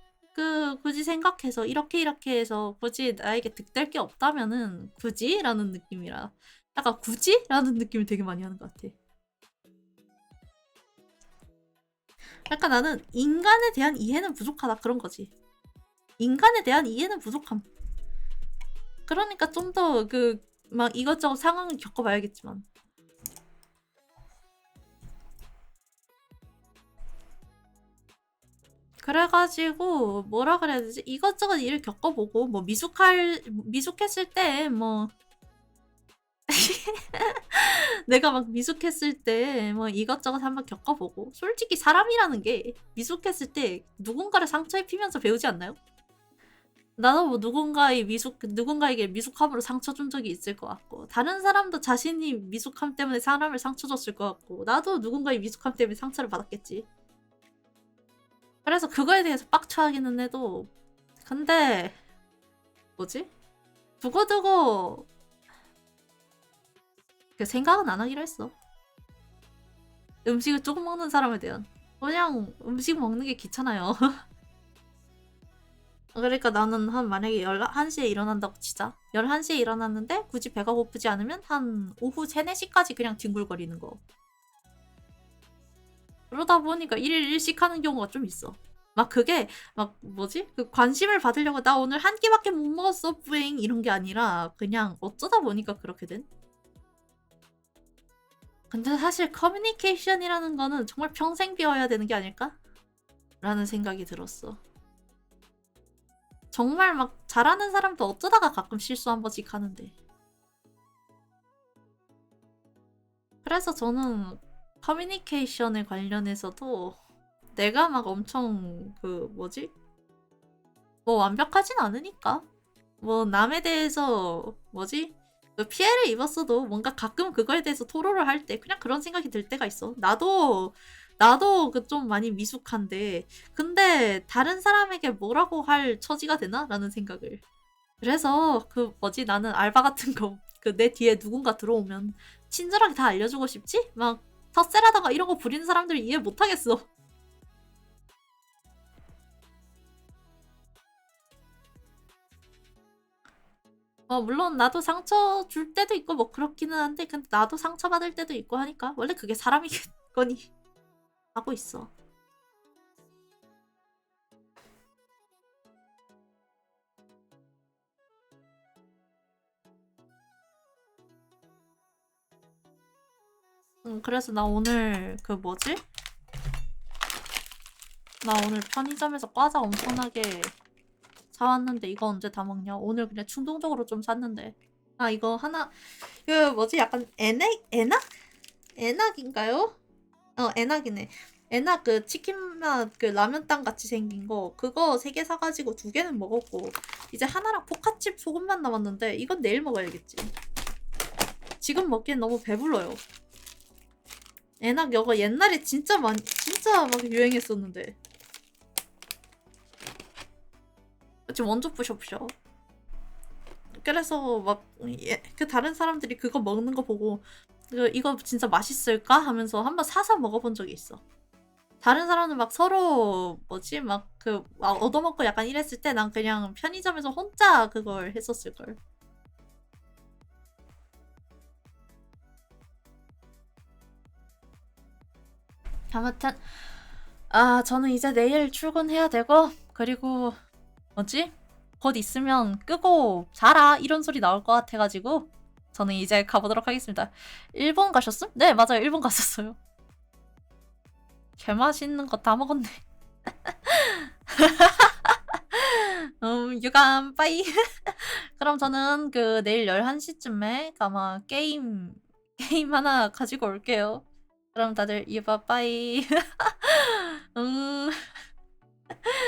굳이 생각해서 이렇게 해서 굳이 나에게 득될 게 없다면은 굳이? 라는 느낌이라 약간 굳이? 라는 느낌을 되게 많이 하는 것 같아. 약간 나는 인간에 대한 이해는 부족하다 그런 거지. 인간에 대한 이해는 부족함. 그러니까 좀 더 막 이것저것 상황을 겪어봐야겠지만. 그래가지고 뭐라 그래야 되지? 이것저것 일을 겪어보고 뭐 미숙했을 때 뭐 내가 막 미숙했을 때 뭐 이것저것 한번 겪어보고 솔직히 사람이라는 게 미숙했을 때 누군가를 상처 입히면서 배우지 않나요? 나도 뭐 누군가에게 미숙함으로 상처 준 적이 있을 것 같고 다른 사람도 자신이 미숙함 때문에 사람을 상처 줬을 것 같고 나도 누군가의 미숙함 때문에 상처를 받았겠지. 그래서 그거에 대해서 빡쳐하기는 해도 근데 뭐지? 두고두고 그 생각은 안 하기로 했어. 음식을 조금 먹는 사람에 대한. 그냥 음식 먹는 게 귀찮아요. 그러니까 나는 만약에 11시에 일어난다고 치자. 11시에 일어났는데 굳이 배가 고프지 않으면 한 오후 3, 4시까지 그냥 뒹굴거리는 거. 그러다 보니까 일일 일식 하는 경우가 좀 있어. 막 그게 막 뭐지? 그 관심을 받으려고 나 오늘 한 끼밖에 못 먹었어 뿌잉 이런 게 아니라 그냥 어쩌다 보니까 그렇게 된? 근데 사실 커뮤니케이션이라는 거는 정말 평생 배워야 되는 게 아닐까? 라는 생각이 들었어. 정말 막 잘하는 사람도 어쩌다가 가끔 실수 한 번씩 하는데. 그래서 저는 커뮤니케이션에 관련해서도 내가 막 엄청 뭐지? 뭐 완벽하진 않으니까. 뭐 남에 대해서 뭐지? 피해를 입었어도 뭔가 가끔 그거에 대해서 토로를 할 때 그냥 그런 생각이 들 때가 있어. 나도 그 좀 많이 미숙한데 근데 다른 사람에게 뭐라고 할 처지가 되나? 라는 생각을. 그래서 뭐지 나는 알바 같은 거 내 뒤에 누군가 들어오면 친절하게 다 알려주고 싶지? 막 텃세라다가 이런 거 부리는 사람들 이해 못하겠어. 물론 나도 상처 줄 때도 있고 뭐 그렇기는 한데 근데 나도 상처 받을 때도 있고 하니까 원래 그게 사람이겠거니 하고 있어. 그래서 나 오늘 뭐지? 나 오늘 편의점에서 과자 엄청나게 사왔는데 이거 언제 다 먹냐? 오늘 그냥 충동적으로 좀 샀는데. 아 이거 하나 뭐지? 약간 에낙? 에낙인가요? 에낙이네. 애나 그 치킨맛 그 라면땅 같이 생긴 거 그거 3개 사가지고 2개는 먹었고 이제 하나랑 포카칩 소금만 남았는데 이건 내일 먹어야겠지. 지금 먹기엔 너무 배불러요. 애낙 이거 옛날에 진짜 막 유행했었는데 지금 완전 부셔부셔. 그래서 막 그 다른 사람들이 그거 먹는 거 보고 이거 진짜 맛있을까 하면서 한번 사서 먹어본 적이 있어. 다른 사람은 막 서로 뭐지 막 얻어먹고 약간 이랬을 때 난 그냥 편의점에서 혼자 그걸 했었을 걸. 아무튼 저는 이제 내일 출근해야 되고 그리고 뭐지? 곧 있으면 끄고 자라 이런 소리 나올 것 같아가지고 저는 이제 가보도록 하겠습니다. 일본 가셨음? 네 맞아요 일본 갔었어요. 개 맛있는 거 다 먹었네. 유감 빠이. 그럼 저는 그 내일 11시쯤에 아마 게임 하나 가지고 올게요. 그럼 다들 이봐 빠이.